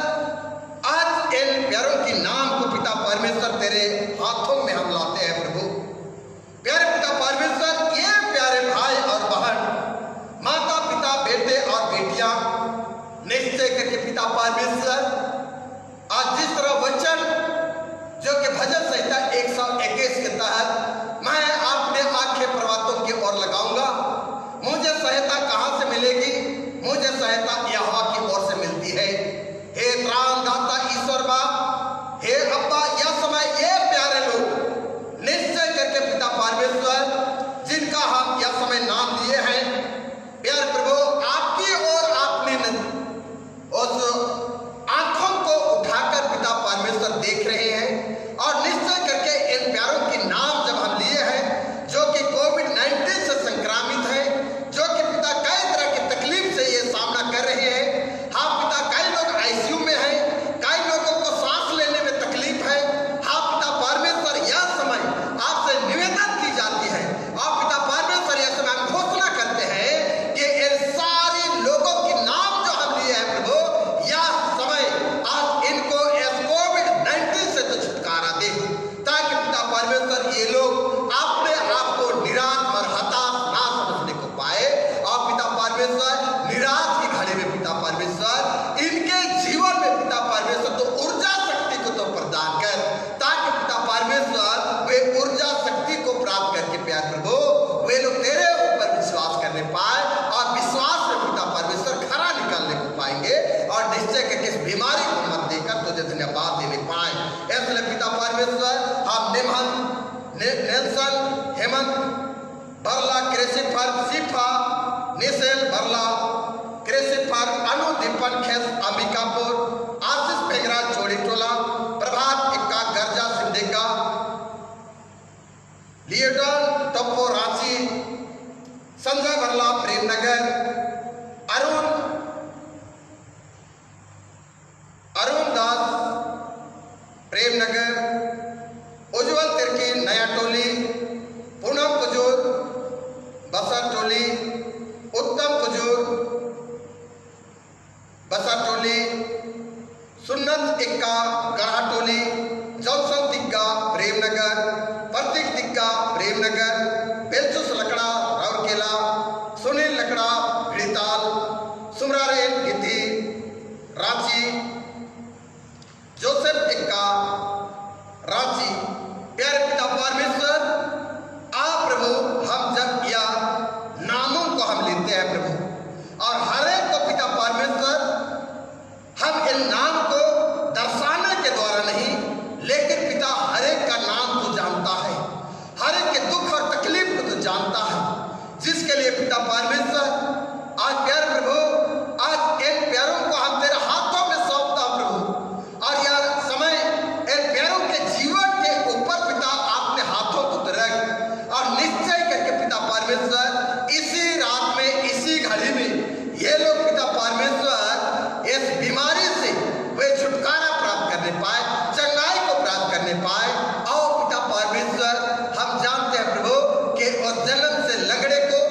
आज इन प्यारों की नाम को पिता परमेश्वर तेरे हाथों में हम लाते हैं प्रभु। प्यारे पिता परमेश्वर, ये प्यारे भाई और बहन, माता पिता बेटे और बेटियां, निश्चय करके पिता परमेश्वर आज जिस तरह वचन जो कि भजन संहिता 121 के तहत मैं अपने आंखें पर्वतों की ओर लगाऊंगा, मुझे सहायता कहां से मिलेगी? मुझे सहायता यहोवा की ओर से मिलती है। हे त्राणदाता ईश्वर बाप, हे अब्बा, यह समय ये प्यारे लोग निश्चय करके पिता परमेश्वर जिनका हम यह समय नाम लिए हैं, प्यारे प्रभु आपकी ओर आपने उस आंखों को उठाकर पिता परमेश्वर देख रहे हैं, और निश्चय करके इन प्यारों के नाम जब हम लिए हैं जो कि कोविड-19 से संक्रामित है, जो कि पिता कई तरह की तकलीफ से ये सामना कर रहे हैं। हाँ पिता, कई लोग ICU में हैं, कई लोगों को सांस लेने में तकलीफ है। हाँ पिता परमेश्वर, यह समय आपसे निवेदन की जाती है, और पिता परमेश्वर यह समय हम घोषणा करते हैं कि इन सारे लोगों के नाम जो हम लिए हैं प्रभु, यह समय आज इनको इस कोविड-19 से तो छुटकारा दे, ताकि पिता परमेश्वर ये लोग अपने आप को निराश और हताश ना समझने को पाए, और पिता परमेश्वर निराश की घड़ी में पिता परमेश्वर इनके जीवन में पिता परमेश्वर तो ऊर्जा शक्ति को तो प्रदान कर, ताकि पिता परमेश्वर वे ऊर्जा शक्ति को प्राप्त करके प्यार प्रभु वे लोग तेरे ऊपर विश्वास करने पाए, और विश्वास में पिता परमेश्वर खरा निकालने को पाएंगे, और निश्चय करके इस बीमारी को मत देकर तुझे धन्यवाद देने पाए। इसलिए पिता परमेश्वर हम नेल्सन, हेमंत, बरला क्रेसिफर सीफा निसेल बरला क्रेसिफर अनु दीपन खेस अंबिकापुर आशीष पेगरा चोड़ी टोला प्रभात इक्का गर्जा सिंधिका लियोडन टप्पो रांची संजय बरला प्रेमनगर अरुण दास प्रेमनगर उज्जवल तिर्की नया टोली पूनम कुजूर बसर टोली उत्तम कुजूर बसर टोली सुन्नत इक्का गढ़ा टोली जॉनसन तिग्गा प्रेमनगर प्रतीक तिग्गा प्रेमनगर बेलचुस लकड़ा राउरकेला सुनील लकड़ा भिड़ताल सुमरारेन गिद्धि रांची जोसेफ इक्का रांची। प्यारे पिता परमेश्वर आप प्रभु हम जब या नामों को हम लेते हैं प्रभु और हर एक को पिता परमेश्वर हम इन नाम को दर्शाने के द्वारा नहीं लेकिन पिता हर एक का नाम तो जानता है, हर एक के दुख और तकलीफ को तो जानता है, जिसके लिए पिता परमेश्वर आज प्यारे प्रभु आज इन प्यारों को हम तेरे हाथों में सौंपता प्रभु और यह समय इन प्यारों के जीवन के ऊपर पिता आपने हाथों को रख और निश्चय करके पिता परमेश्वर इसी रात में इसी घड़ी में ये लोग पिता परमेश्वर इस बीमारी से वे छुटकारा प्राप्त करने पाए, चंगाई को प्राप्त करने पाए। और पिता परमेश्वर हम जानते हैं प्रभु कि उस जन्म से लगड़े को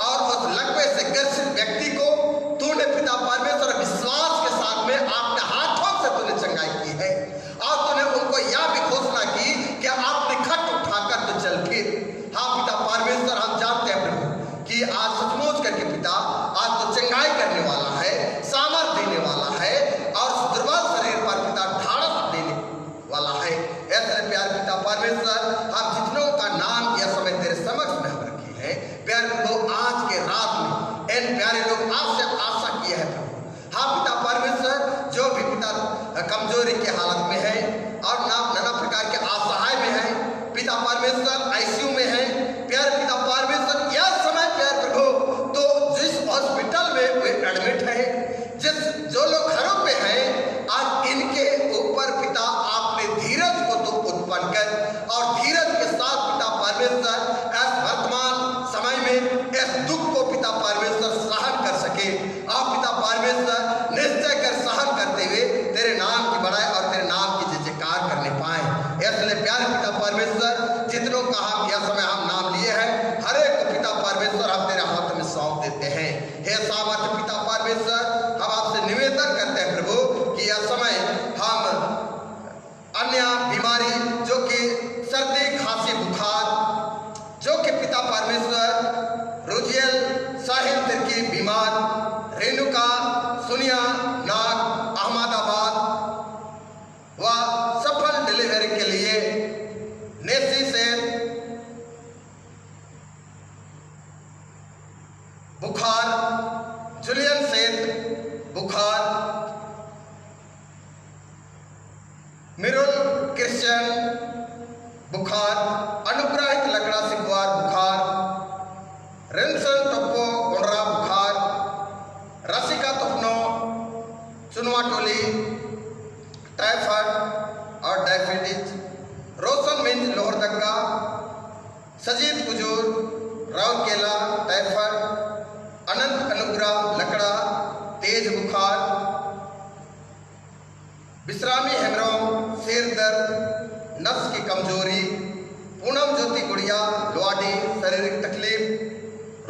और उस लकवे से ग्रसित व्यक्ति को तूने पिता परमेश्वर विश्वास के साथ में अपने हाथों से तूने चंगाई की है और तूने उनको यह भी घोषणा की कि आपने खट उठाकर तो चल फिर। हाँ पिता परमेश्वर हम जानते हैं प्रभु कि आज सचमुच करके पिता आज तो चंगाई करने वाला है, सामर्थ देने वाला है और दुर्बल शरीर पर पिता ढाढ़स देने वाला है। ऐसे प्यार पिता परमेश्वर हम जितनों का नाम यह समय तेरे समक्ष में हम रखे हैं प्यार लोग आज के रात में इन प्यारे लोग आपसे आशा किया है प्रभु। हाँ पिता परमेश्वर जो भी पिता कमजोरी की हालत में है और नाना प्रकार के असहाय में है पिता परमेश्वर आईसीयू में है प्यार पिता परमेश्वर यह समय प्यार प्रभु तो जिस हॉस्पिटल में वे एडमिट है जिस जो लोग घरों पे हैं आज इनके ऊपर पिता आपने धीरज को तो उत्पन्न कर और धीरज के साथ पिता परमेश्वर इस वर्तमान समय में इस दुख को पिता परमेश्वर सहन कर सके आप पिता परमेश्वर निश्चय कर सहन करते हुए तेरे नाम की बड़ाई और तेरे नाम की जय जयकार करने पाए। इसलिए प्यारे पिता परमेश्वर जितनों का हम यह समय हम नाम लिए हैं हर एक को पिता परमेश्वर हम तेरे हाथ में सौंप देते हैं। हे सामर्थ्य पिता परमेश्वर हम आपसे निवेदन करते हैं प्रभु कि यह समय हम अन्य बीमारी जो कि सर्दी खांसी बुखार जो कि पिता परमेश्वर रुजियल साहिल तिर्की बीमार रेणुका सुनिया नाग अहमदाबाद व सफल डिलीवरी के लिए नेसी से बुखार जुलियन सेठ बुखार मिरुल क्रिश्चियन बुखार अनुग्रहित लकड़ा सिकवार बुखार रिंसन टप्पो गुंडरा बुखार रसिका तुफनो चुनवा टोली टाइफाइड और डायबिटीज रोशन मिंज लोहरदगा सजीद कुजूर राउरकेला टाइफाइड अनंत अनुग्रह लकड़ा तेज बुखार विश्रामी हेमरों सिर दर्द नस की कमजोरी पूनम ज्योति गुड़िया लोआडी शारीरिक तकलीफ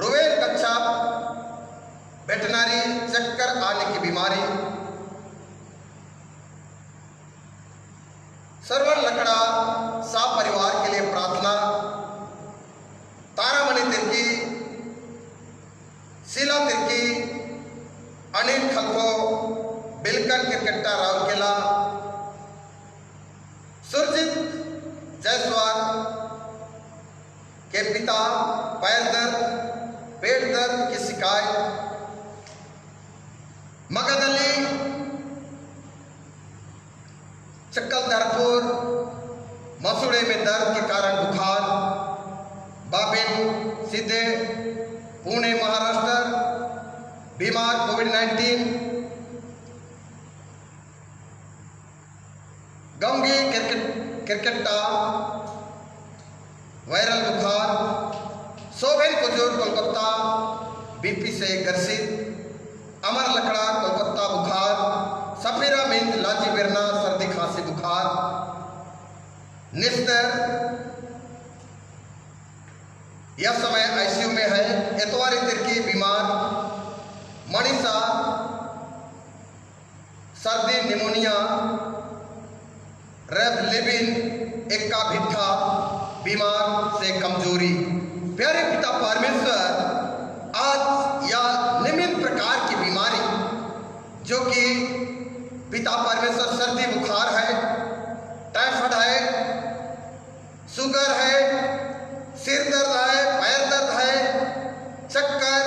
रुवेल कच्छा वेटनरी चक्कर आने की बीमारी सरवर लकड़ा सा परिवार के लिए प्रार्थना तारामणि तिर्की शीला तिर्की अनिल खलखो बिलकन क्रिकेटा राउरकेला सुरजीत जायसवाल के पिता पैर दर्द पेट दर्द की शिकायत मगध अली चक्कलधरपुर मसूड़े में दर्द के कारण बुखार बालाबेन सिद्धे, पुणे महाराष्ट्र, बीमार कोविड-19, गंगी क्रिकेटा वायरल बुखार, शोभन कुजूर कोलकाता बीपी से ग्रसित, अमर लकड़ा कोलकाता बुखार, सफीरा मिंज लाजी बिरना सर्दी खांसी बुखार, निस्तर यह समय आईसीयू में है, एतवारी तिर्की बीमार, मणिसा सर्दी निमोनिया, रेब लिबिन एक्का भिट्ठा बीमार से कमजोरी। प्यारे पिता परमेश्वर, आज या निम्न प्रकार की बीमारी जो कि पिता परमेश्वर सर्दी बुखार है, टाइफाइड है, शुगर है, सिर दर्द है, पैर दर्द है, चक्कर,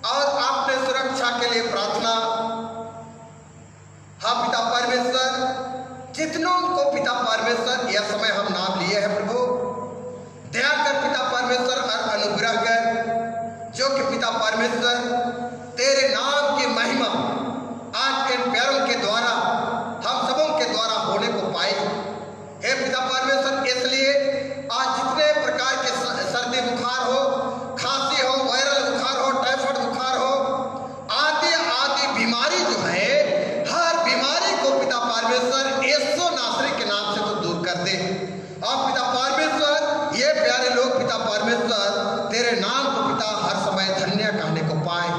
और आपने सुरक्षा के लिए प्रार्थना। हाँ पिता परमेश्वर, जितनों को पिता परमेश्वर यह समय हम नाम लिए हैं प्रभु, दया कर पिता परमेश्वर और अनुग्रह कर, जो कि पिता परमेश्वर तेरे नाम की महिमा आज के प्यारों के द्वारा हम सबों के द्वारा होने को पाए। हे पिता परमेश्वर, इसलिए आज जितने प्रकार के सर्दी बुखार हो, खांसी हो, वायरल बुखार हो, टाइफाइड बुखार हो, आदि आदि बीमारी जो है, हर बीमारी को पिता परमेश्वर यीशु नासरी के नाम से तो दूर कर दे। और पिता परमेश्वर, ये प्यारे लोग पिता परमेश्वर तेरे नाम को पिता हर समय धन्य कहने को पाए।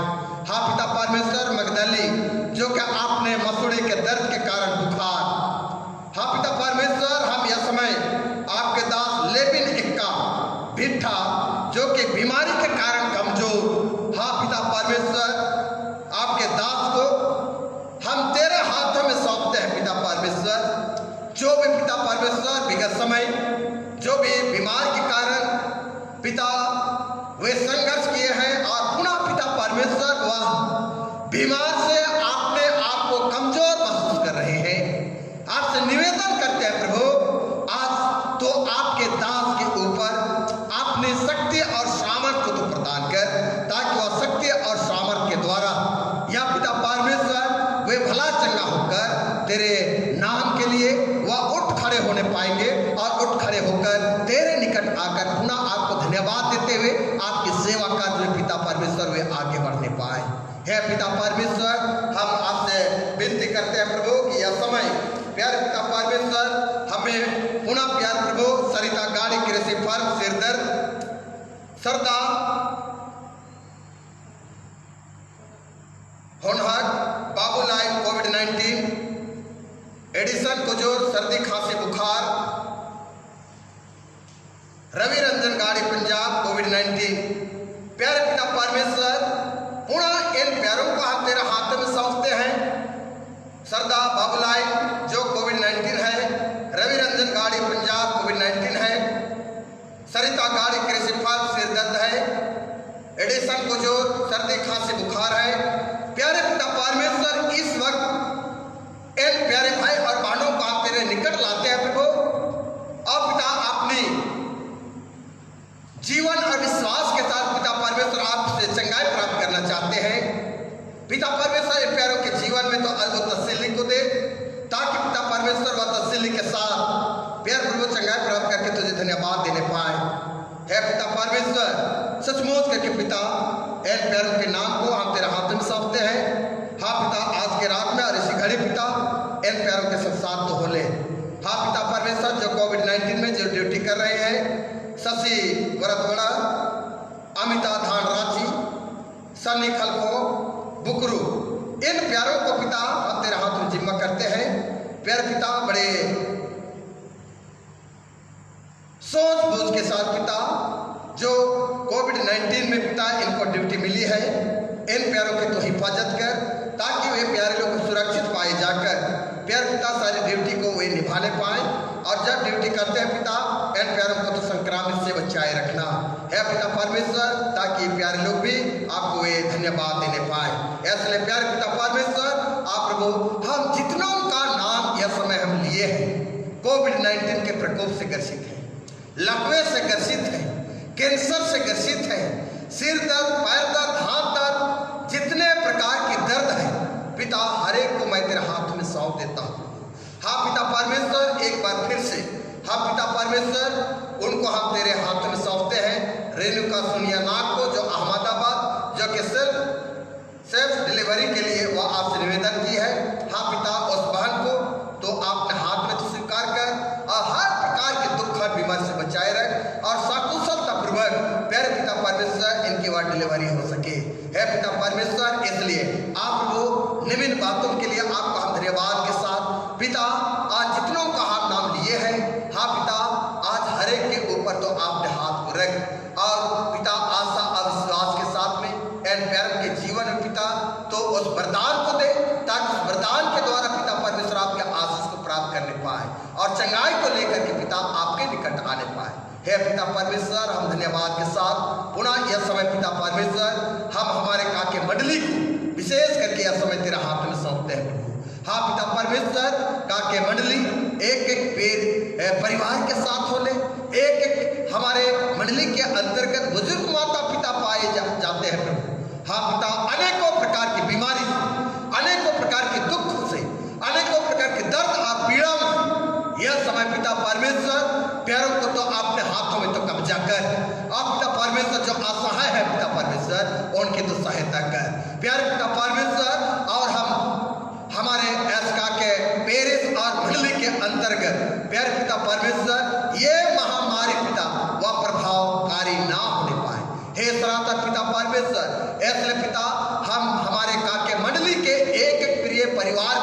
हाँ पिता परमेश्वर, मगदली जो कि आपने मसूड़े के दर्द के कारण बुखार, हाँ पिता परमेश्वर, हम यह समय आपके दास लेबिन इक्का भिट्ठा जो कि बीमारी के कारण कमजोर, हाँ पिता परमेश्वर, आपके दास को हम तेरे हाथों में सौंपते हैं पिता परमेश्वर। जो भी पिता परमेश्वर विगत समय जो भी बीमार के कारण पिता वे संघर्ष किए हैं और पुनः पिता परमेश्वर वह बीमार से आपने आप को कमजोर महसूस कर रहे हैं, आपसे निवेदन करते हैं प्रभु, आज तो आपके दास के ऊपर आपने शक्ति और सामर्थ को तो प्रदान कर, ताकि वह शक्ति और सामर्थ के द्वारा या पिता परमेश्वर वे भला चंगा होकर तेरे नाम के लिए वह उठ खड़े होने पाएंगे और उठ खड़े होकर तेरे निकट आकर पुनः आपको धन्यवाद देते हुए आपकी सेवा कार्य में पिता परमेश्वर वे आगे बढ़ने पाए। हे पिता परमेश्वर, हम आपसे विनती करते हैं प्रभु कि यह समय प्यारे पिता परमेश्वर हमें पुनः प्यार प्रभु सरिता गाड़ी कृषि फर्क सिर दर्द सरदा होनहार बाबूलाई कोविड-19, एडिसन कुजूर सर्दी खांसी बुखार, रवि रंजन गाड़ी पंजाब कोविड-19। प्यारे पिता परमेश्वर, पुनः इन प्यारों को हम तेरे हाथ में सौंपते हैं। सरदा बाबूलाई जो कोविड-19 है, रवि रंजन गाड़ी पंजाब कोविड-19 है, सरिता गाड़ी कृषि फल सिर दर्द है, एडिसन कुजूर सर्दी खांसी बुखार है। प्यारे पिता परमेश्वर, इस वक्त इन प्यारे भाई और बहनों को आप तेरे निकट लाते हैं प्रभु, और पिता अपनी जीवन और विश्वास के साथ पिता परमेश्वर आपसे चंगाई प्राप्त करना चाहते हैं। पिता परमेश्वर इन प्यारों के जीवन में तो अद्भुत तसल्ली को दे, ताकि पिता परमेश्वर वह तसल्ली के साथ प्यार प्रभु चंगाई प्राप्त करके तुझे धन्यवाद देने पाए। है पिता परमेश्वर, सचमुच करके पिता इन प्यारों के नाम को हम तेरे हाथ में सौंपते हैं। हाँ पिता, आज के रात में और इसी घड़ी पिता इन प्यारों के साथ तो हो ले। हाँ पिता परमेश्वर, जो कोविड-19 में जो ड्यूटी कर रहे हैं, शशि वरतवड़ा, अमिता धान रांची, सनी खलखो बुकरू, इन प्यारों को पिता हम तेरे हाथ में जिम्मा करते हैं। प्यार पिता, बड़े सोच बूझ के साथ पिता जो कोविड-19 में पिता इनको ड्यूटी मिली है, इन प्यारों की तो हिफाजत कर, ताकि वे प्यारे लोग सुरक्षित पाए जाकर प्यार पिता सारी ड्यूटी को वे निभाने पाए। और जब ड्यूटी करते हैं पिता, इन प्यारों को तो संक्रामित से बचाए रखना है पिता परमेश्वर, ताकि प्यारे लोग भी आपको वे धन्यवाद देने पाए। इसलिए प्यारे पिता परमेश्वर, आप प्रभु हम जितनों का नाम यह समय हम लिए हैं, कोविड-19 के प्रकोप से ग्रसित हैं, लकवे से ग्रसित हैं, कैंसर से ग्रसित हैं, सिर दर्द, पैर दर्द, हाथ दर्द, जितने प्रकार के दर्द हैं पिता हर एक को मैं तेरे हाथ में सौंप देता हूँ। हाँ पिता परमेश्वर, एक बार फिर से हाँ पिता परमेश्वर, उनको हम तेरे हाथ में सौंपते हैं। रेणुका सोनिया नाग को, जो अहमदाबाद, जो कि सेल्फ डिलीवरी के लिए वह आपसे निवेदन की है। हाँ पिता, उस बहन को तो आपने हाथ में तो स्वीकार कर और हर प्रकार के दुख और बीमारी से बचाए रहे और सकुशलता पूर्वक प्यारे पिता परमेश्वर इनकी वह डिलीवरी हो सके। है पिता परमेश्वर, इसलिए आप वो निम्न बातों के लिए आपका हम धन्यवाद के साथ पिता आज जितनों का हम नाम लिए हैं, हाँ पिता, आज हर एक के ऊपर तो आपने हाथ को रख और पिता आशा और विश्वास के साथ में एन प्यारे के जीवन में पिता तो उस वरदान को दे, ताकि उस वरदान के द्वारा पिता परमेश्वर आपके आशीष को प्राप्त करने पाए और चंगाई को लेकर के पिता आपके निकट आने पाए। हे पिता परमेश्वर, हम धन्यवाद के साथ पुनः यह समय पिता परमेश्वर हम हमारे काके मंडली को विशेष करके यह समय तेरा हाथ में सौंपते हैं प्रभु। हाँ पिता परमेश्वर, काके मंडली एक एक परिवार के साथ हो ले, एक एक हमारे मंडली के अंतर्गत बुजुर्ग माता पिता पाए जाते हैं प्रभु। हाँ पिता, अनेकों प्रकार की बीमारी से, अनेकों प्रकार के दुख से, अनेकों प्रकार के दर्द और पीड़ा से यह समय पिता परमेश्वर प्यारों को तो आपने हाथों में तो कब्जा कर और पिता परमेश्वर जो असहाय है पिता परमेश्वर उनकी तो सहायता कर प्यारे पिता परमेश्वर। और हम हमारे एसका के पेरिस और मंडली के अंतर्गत प्यारे पिता परमेश्वर ये महामारी पिता वह प्रभावकारी ना होने पाए। हे सनातन पिता परमेश्वर, ऐसे पिता हम हमारे काके मंडली के एक एक प्रिय परिवार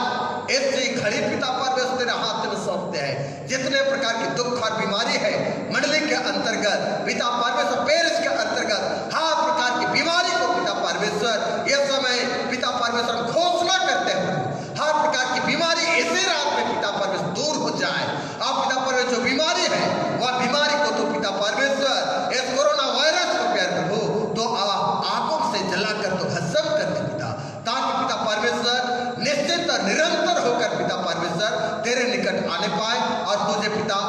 ऐसी खड़ी पिता परमेश्वर तेरे हाथ में सौंपते हैं। जितने प्रकार की दुख और बीमारी है मंडली के अंतर्गत पिता परमेश्वर, पेरिस के अंतर्गत हर प्रकार की बीमारी को पिता परमेश्वर यह समय पिता परमेश्वर घोषणा करते हैं हर प्रकार की बीमारी इसी रात में पिता परमेश्वर दूर हो जाए। अब पिता परमेश्वर जो बीमारी है वह बीमारी को तो पिता परमेश्वर इस कोरोना वायरस को प्यार प्रभु तो आंखों से जलाकर तो भस्म कर दे पिता, ताकि पिता परमेश्वर निश्चित और निरंतर होकर पिता परमेश्वर तेरे निकट आने पाए और तुझे पिता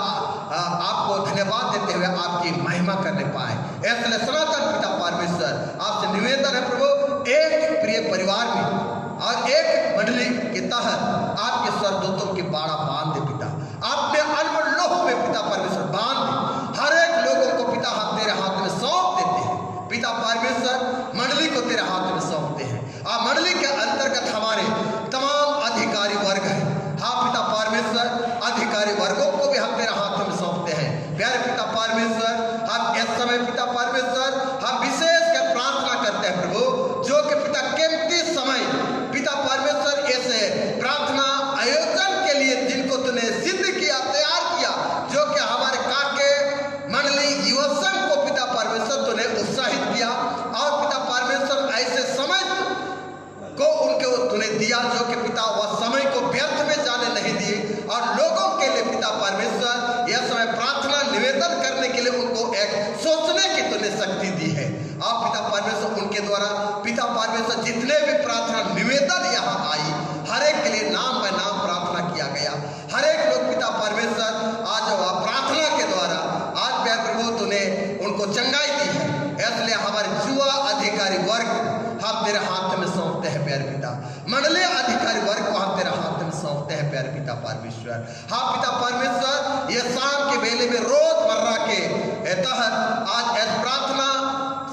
आपको धन्यवाद देते हुए आपकी महिमा करने पाए। इसलिए सनातन पिता परमेश्वर आपसे निवेदन है प्रभु, एक प्रिय परिवार में और एक मंडली के तहत आपके स्वर्गदूतों की बाड़ा बांध दे पिता, आपने अनमोल लोहों में पिता परमेश्वर बांध दे। हर एक लोगों को पिता हम तेरे हाथ में सौंप देते हैं पिता परमेश्वर, मंडली को तेरे हाथ में सौंपते हैं और मंडली के अंतर्गत हमारे तमाम अधिकारी वर्ग हैं। हाँ पिता परमेश्वर, अधिकारी वर्गों को भी हम तेरे हाथ में सौंपते हैं। प्यारे पिता परमेश्वर, हम इस समय पिता परमेश्वर हम विशेष कर प्रार्थना करते हैं प्रभु, जो कि पिता कीमती समय पिता परमेश्वर ऐसे प्रार्थना आयोजन के लिए जिनको तूने सिद्ध किया, तैयार किया, जो कि हमारे काके मंडली युवा संघ को पिता परमेश्वर तूने उत्साहित किया और पिता परमेश्वर ऐसे समय को उनके तूने दिया जो कि पिता वह समय को व्यर्थ में जाने नहीं दिए और लोगों के लिए पिता परमेश्वर यह समय प्रार्थना निवेदन करने के लिए उनको एक सोचने की तूने शक्ति दी है। और पिता परमेश्वर उनके द्वारा पिता परमेश्वर जितने भी प्रार्थना निवेदन यहाँ आई हर एक के लिए नाम by नाम प्रार्थना किया गया। हर एक लोग पिता परमेश्वर आज वह प्रार्थना के द्वारा आज प्यार प्रभु तूने उनको चंगाई दी है। इसलिए हमारे युवा अधिकारी वर्ग हम तेरे हाथ में सौंपते हैं प्यारे पिता, मंडलीय अधिकारी वर्ग को हम तेरे हाथ में सौंपते हैं प्यारे पिता परमेश्वर। हाँ पिता परमेश्वर, ये शाम के बेले में रोजमर्रा के तहत आज इस प्रार्थना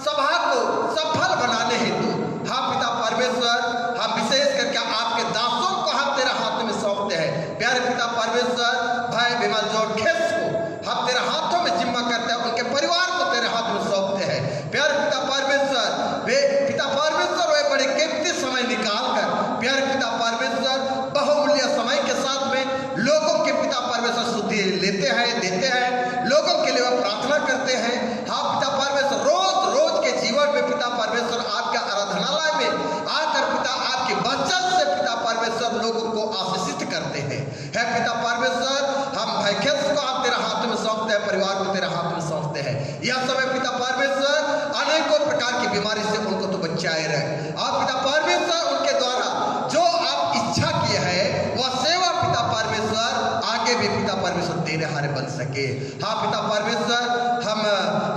सभा को सफल बनाने हेतु हाँ पिता परमेश्वर हम विशेष करके आपके दासों को हम तेरे हाथ में सौंपते हैं। प्यारे पिता परमेश्वर, भाई विमल जोड़ खेस को हम तेरे हाथों में जिम्मा करते हैं, उनके परिवार को तेरे हाथ में सौंपते हैं। प्यारे पिता परमेश्वर, वे पिता परमेश्वर वे बड़े कीमती समय निकाल कर प्यारे पिता परमेश्वर बहुमूल्य समय के साथ में लोगों के पिता परमेश्वर शुद्धि लेते हैं, देते हैं, लोगों के लिए वह प्रार्थना करते हैं। हाँ पिता परमेश्वर, रोज रोज के जीवन में पिता परमेश्वर आपके आराधनालय में आकर पिता आपके वचन से पिता परमेश्वर लोगों को आशीषित करते हैं। है पिता परमेश्वर, हम भाई खेत को आप तेरे हाथ में सौंपते हैं, परिवार को तेरे हाथ में सौंपते हैं। यह समय पिता परमेश्वर अनेकों प्रकार की बीमारी से उनको तो बचाए रहे। आप पिता परमेश्वर उनके द्वारा जो आप इच्छा किए है वह सेवा पिता परमेश्वर आगे भी पिता परमेश्वर देने हारे बन सके। हाँ पिता परमेश्वर, हम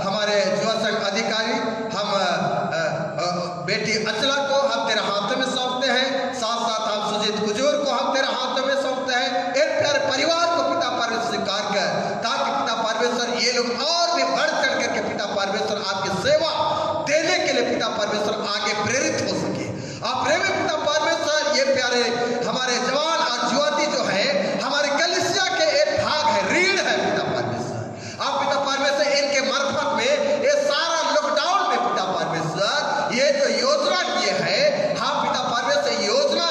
हमारे युवा संघ अधिकारी, हम बेटी अचला को हम तेरे हाथों में सौंपते हैं, साथ साथ हम सुजीत कुजूर को हम तेरे हाथों में सौंपते हैं। एक प्यारे परिवार को पिता परमेश्वर स्वीकार कर, ताकि पिता परमेश्वर ये लोग और भी बढ़ चढ़ करके पिता परमेश्वर आपकी सेवा देने के लिए पिता परमेश्वर आगे प्रेरित हो सके। आप प्रेमी पिता परमेश्वर, ये प्यारे हमारे जवान और युवती जो है हमारे कलीसिया के एक भाग है, रीढ़ है पिता परमेश्वर। आप पिता परमेश्वर इनके मार्फत में ये सारा लॉकडाउन में पिता परमेश्वर ये जो योजना किए है, हाँ पिता परमेश्वर योजना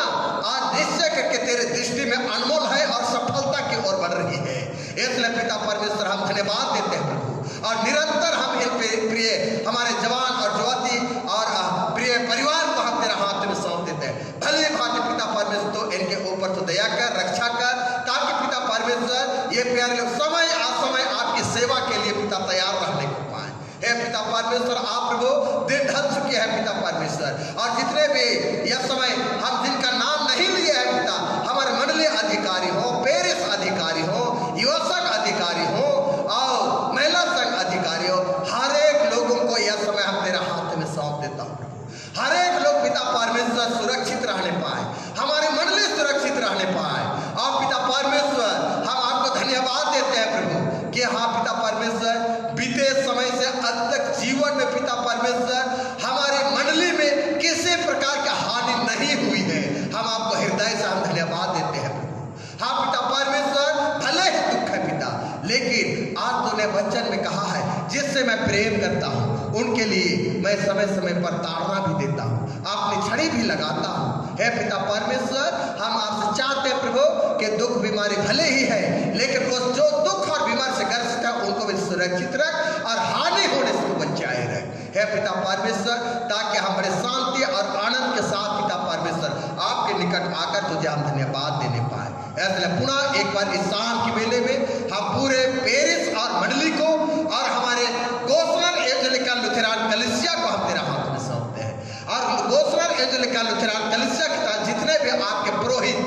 आज निश्चय करके तेरे दृष्टि में अनमोल है और सफलता की ओर बढ़ रही है। इसलिए पिता परमेश्वर हम धन्यवाद देते हैं प्रभु, और निरंतर हम इन प्रिय हमारे जवान और युवती और प्रिय परिवार को हम तेरे हाथ में सौंप देते हैं। भले भांति पिता परमेश्वर तो इनके ऊपर तो दया कर, रक्षा कर, ताकि पिता परमेश्वर ये प्यारे लोग समय असमय आपकी सेवा के लिए पिता तैयार रहने को पाए। हे पिता परमेश्वर, आप प्रभु दिन ढल चुके हैं पिता परमेश्वर, और जितने भी यह समय हम जिनका नाम नहीं लिए है पिता, हमारे मंडलीय अधिकारी हो, पेरिस अधिकारी हो, युवा संघ अधिकारी हो और महिला संघ अधिकारी हो, हर एक लोगों को यह समय हम तेरे हाथ में सौंप देता हूँ प्रभु। हर एक लोग पिता परमेश्वर सुरक्षित रहने पाए, हमारी मंडली सुरक्षित रहने पाए। और पिता परमेश्वर हम आपको धन्यवाद देते हैं प्रभु कि हाँ पिता परमेश्वर, बीते समय से अब तक जीवन में पिता परमेश्वर हमारी मंडली में किसी प्रकार की हानि नहीं हुई है। हम आपको हृदय से हम धन्यवाद देते हैं प्रभु। हाँ पिता परमेश्वर, भले ही दुख है पिता, लेकिन आज तूने वचन में कहा है जिससे मैं प्रेम करता हूँ उनके लिए मैं समय समय पर ताड़ना भी देता हूँ, अपनी छड़ी भी लगाता हूँ। हे पिता परमेश्वर, हम आपसे चाहते हैं प्रभु कि दुख बीमारी भले ही है, लेकिन वो जो दुख और बीमारी से ग्रसित है उनको भी सुरक्षित रख और हानि होने से बचाए रख। हे पिता परमेश्वर, ताकि हम बड़े शांति और आनंद के साथ पिता परमेश्वर आपके निकट आकर तुझे हम धन्यवाद देने पाए। ऐसे पुनः एक बार इस शाम की बेले में हम पूरे पेरिस और मंडली को और हमारे गोस्वेल एवेंजेलिकल लुथेरान कलीसिया को हम तेरे हाथ में सौंपते हैं। और गोस्वेल एवेंजेलिकल लुथेरान कलीसिया के साथ जितने भी आपके पुरोहित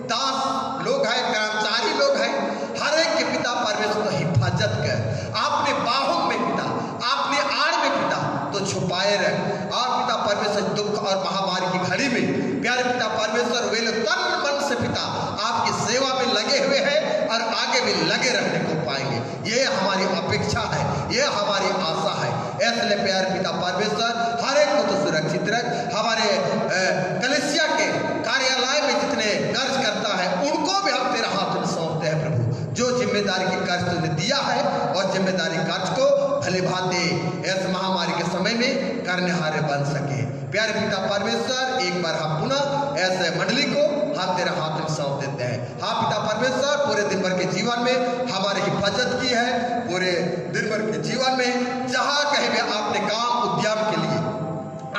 दास लोग हैं, कर्मचारी लोग हैं, हर एक के पिता परमेश्वर हिफाजत कर, अपने बाहों में पिता, अपने आड़ में पिता तो छुपाए रख। और पिता परमेश्वर दुख और महामारी की घड़ी में प्यारे पिता परमेश्वर वे लोग तन मन से पिता आपकी सेवा में लगे हुए हैं और आगे भी लगे रहने को पाएंगे। ये हमारी अपेक्षा है, ये हमारी आशा है। इसलिए प्यारे पिता परमेश्वर हर एक को तो सुरक्षित रख। हमारे कलीसिया के कार्यालय में जितने कार्य करता है उनको भी हम तेरे हाथ में सौंपते हैं प्रभु। जो जिम्मेदारी की कार्य तूने दिया है और जिम्मेदारी कार्य को भली भांति इस महामारी के समय में करने हारे बन सके। प्यारे पिता परमेश्वर, एक बार हम पुनः ऐसे मंडली को हम तेरे हाथ में सौंप देते हैं। हाँ पिता परमेश्वर, पूरे दिन भर के जीवन में हमारी हिफाजत की है, पूरे दिन भर के जीवन में जहाँ कहीं भी आपने काम उद्यम के लिए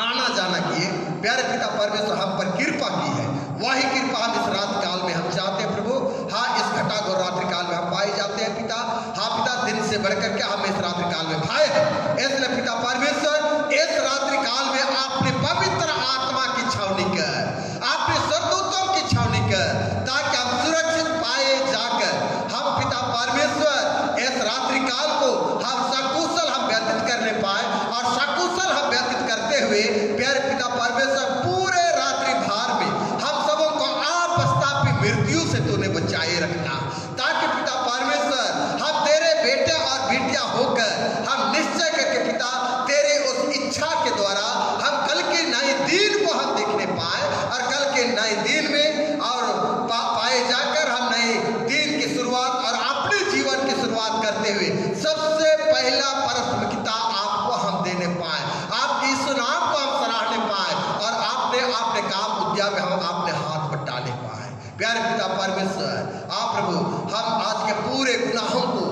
आना जाना किए, प्यारे पिता परमेश्वर हम पर कृपा की है, वही कृपा हम इस रात काल में हम चाहते हैं प्रभु। हाँ, इस घटा घोर रात्रि काल में हम पाए जाते हैं पिता। हाँ पिता, दिन से बढ़कर के हम इस रात्रि काल में भाए हैं। इसलिए पिता परमेश्वर, इस रात्रि काल में आपने पवित्र आत्मा की छावनी कर, आपने स्वर्गदूतों की छावनी कर, ताकि हम सुरक्षित पाए जाकर हम पिता परमेश्वर इस रात्रि काल को हम सकुशल हम व्यतीत करने पाए, और सकुशल हम व्यतीत करते हुए प्यारे पिता परमेश्वर पूरे रात्रि भार में हम सबों को आपस्तापी मृत्यु से तूने बचाए रखना, ताकि पिता परमेश्वर हम तेरे बेटे और बेटियां होकर हम निश्चय करके पिता तेरे उस इच्छा के द्वारा हम कल के नए दिन को हम देखने पाए, और कल के नए दिन में और पाए जाकर हम नए दिन की शुरुआत और अपने जीवन की शुरुआत करते हुए सबसे पहला प्राथमिकता आपको हम देने पाए, आपकी इस नाम को हम सराहने पाए, और आपने काम उद्यम में हम अपने हाथ पर डाले पाए। प्यारे पिता परमेश्वर, आप प्रभु हम आज के पूरे गुनाहों को,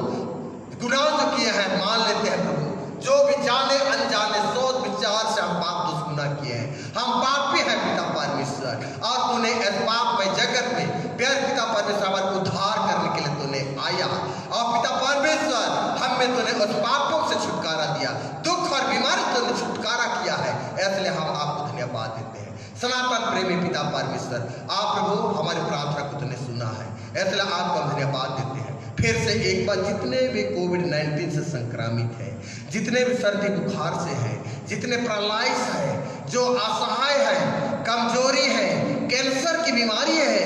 गुनाह जो किए हैं मान लेते हैं प्रभु। जो भी जाने अनजाने सोच विचार से हम पाप दुष्गुना किए हैं, हम पापी हैं पिता परमेश्वर, और तूने इस पापमय जगत में प्यारे पिता परमेश्वर हमारा उद्धार करने के लिए तूने आया, और पिता परमेश्वर हम में तूने उस पापों से छुटकारा दिया, दुख और बीमारी तूने छुटकारा किया है। इसलिए हम आपको धन्यवाद देते हैं। सनातन प्रेमी पिता परमेश्वर, आप प्रभु हमारी प्रार्थना को तूने सुना है, इसलिए आपको हम धन्यवाद देते हैं। फिर से एक बार जितने भी कोविड-19 से संक्रमित है, जितने भी सर्दी बुखार से है, जितने पैरालाइज है, जो असहाय है, कमजोरी है, कैंसर की बीमारी है,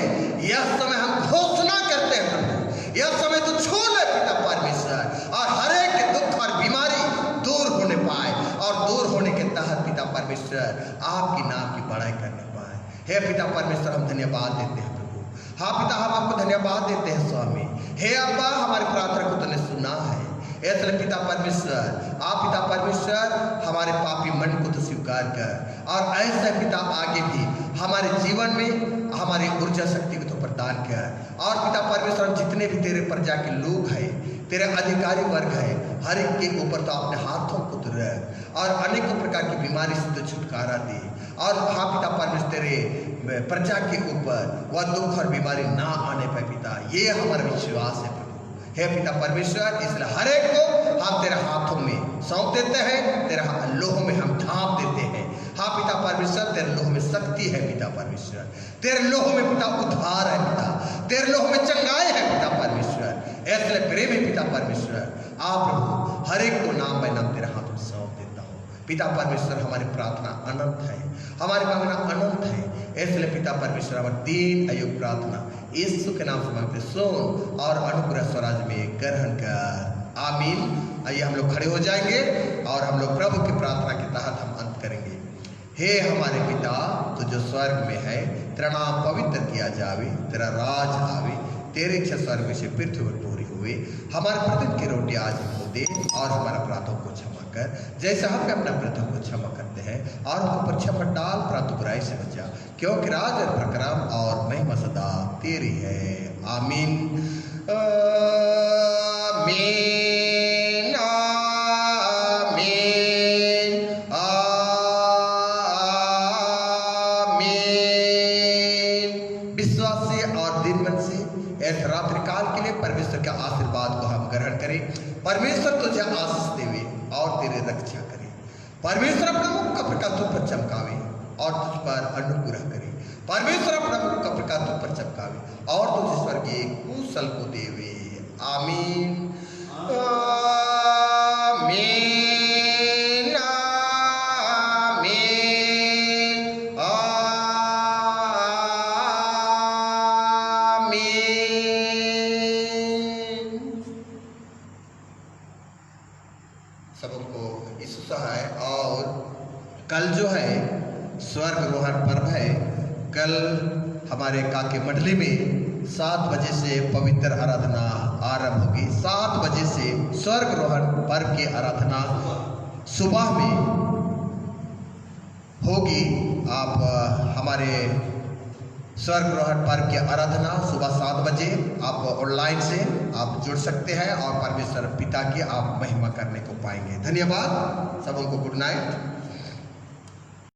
यह समय हम घोषणा करते हैं प्रभु, यह समय तो छू ले पिता परमेश्वर, और हर एक दुख और बीमारी दूर होने पाए, और दूर होने के तहत पिता परमेश्वर आपकी नाम की बड़ाई करने पाए। हे पिता परमेश्वर, हम धन्यवाद देते हैं प्रभु। हाँ पिता, हम आपको धन्यवाद देते हैं स्वामी। हे अब्बा, हमारी प्रार्थना को तूने सुना है, इसलिए पिता परमेश्वर, आप पिता परमेश्वर हमारे पापी मन को तो स्वीकार कर, और ऐसे पिता आगे भी हमारे जीवन में हमारी ऊर्जा शक्ति को तो प्रदान कर। और पिता परमेश्वर, जितने भी तेरे प्रजा के लोग हैं, तेरे अधिकारी वर्ग है, हर एक के ऊपर तो अपने हाथों को तो रख, और अनेकों प्रकार की बीमारी से तो छुटकारा दे। और हाँ पिता परमेश्वर, तेरे प्रजा के ऊपर वह दुख और बीमारी ना आने पाए पिता, ये हमारा विश्वास है प्रभु। हे पिता परमेश्वर, इसलिए हर एक को हम तेरे हाथों में सौंप देते हैं, तेरे लोह में हम ढांप देते हैं। हाँ पिता परमेश्वर, तेरे लोह में शक्ति है पिता परमेश्वर, तेरे लोह में पिता उद्धार है पिता, तेरे लोह में चंगाई है पिता परमेश्वर। इसलिए प्रेम है पिता परमेश्वर, आप प्रभु हर एक को नाम बाय नाम तेरे हाथों में सौंप देता हूँ पिता परमेश्वर। हमारी प्रार्थना अनंत है, हमारी मांगना अनंत है, इसलिए पिता परमेश्वर हमारी दीन अयोग प्रार्थना यीशु के नाम से मांगते सुन और अनुग्रह स्वराज में ग्रहण कर, आमीन। आइए हम लोग खड़े हो जाएंगे और हम लोग प्रभु की प्रार्थना के तहत हम अंत करेंगे। हे हमारे पिता, तो जो स्वर्ग में है, तेरा नाम पवित्र किया जावे, तेरा राज आवे, तेरी इच्छा स्वर्ग से पृथ्वी पर पूरी हुए। हमारे प्रतिदिन की रोटी आज हमको दे, और हमारे अपराधों को क्षमा कर, जैसे हम अपने अपराधों को क्षमा करते हैं, और हमको परीक्षा पर डाल, परंतु बुराई से बचा, क्योंकि राज और प्रक्रम और महिमा सदा तेरी है, आमीन। आमीन। रात्रि काल के लिए परमेश्वर के आशीर्वाद को हम ग्रहण करें। परमेश्वर तुझे आशीष देवे और तेरी रक्षा करे। परमेश्वर अपना मुख का प्रकाश तुझ पर चमकावे और तुझ पर अनुग्रह करे। परमेश्वर अपना मुख का प्रकाश तुझ पर चमकावे और तुझे स्वर्गीय कुशल को देवे, आमीन। आमीन। सबको यीशु सहाय। और कल जो है स्वर्गारोहण पर्व है, कल हमारे काके मंडली में 7 बजे से पवित्र आराधना आरंभ होगी। 7 बजे से स्वर्गारोहण पर्व की आराधना सुबह में होगी। आप हमारे स्वर्गारोहण पर्व की आराधना सुबह 7 बजे आप ऑनलाइन से आप जुड़ सकते हैं और परमेश्वर पिता की आप महिमा करने को पाएंगे। धन्यवाद सबको, गुड नाइट।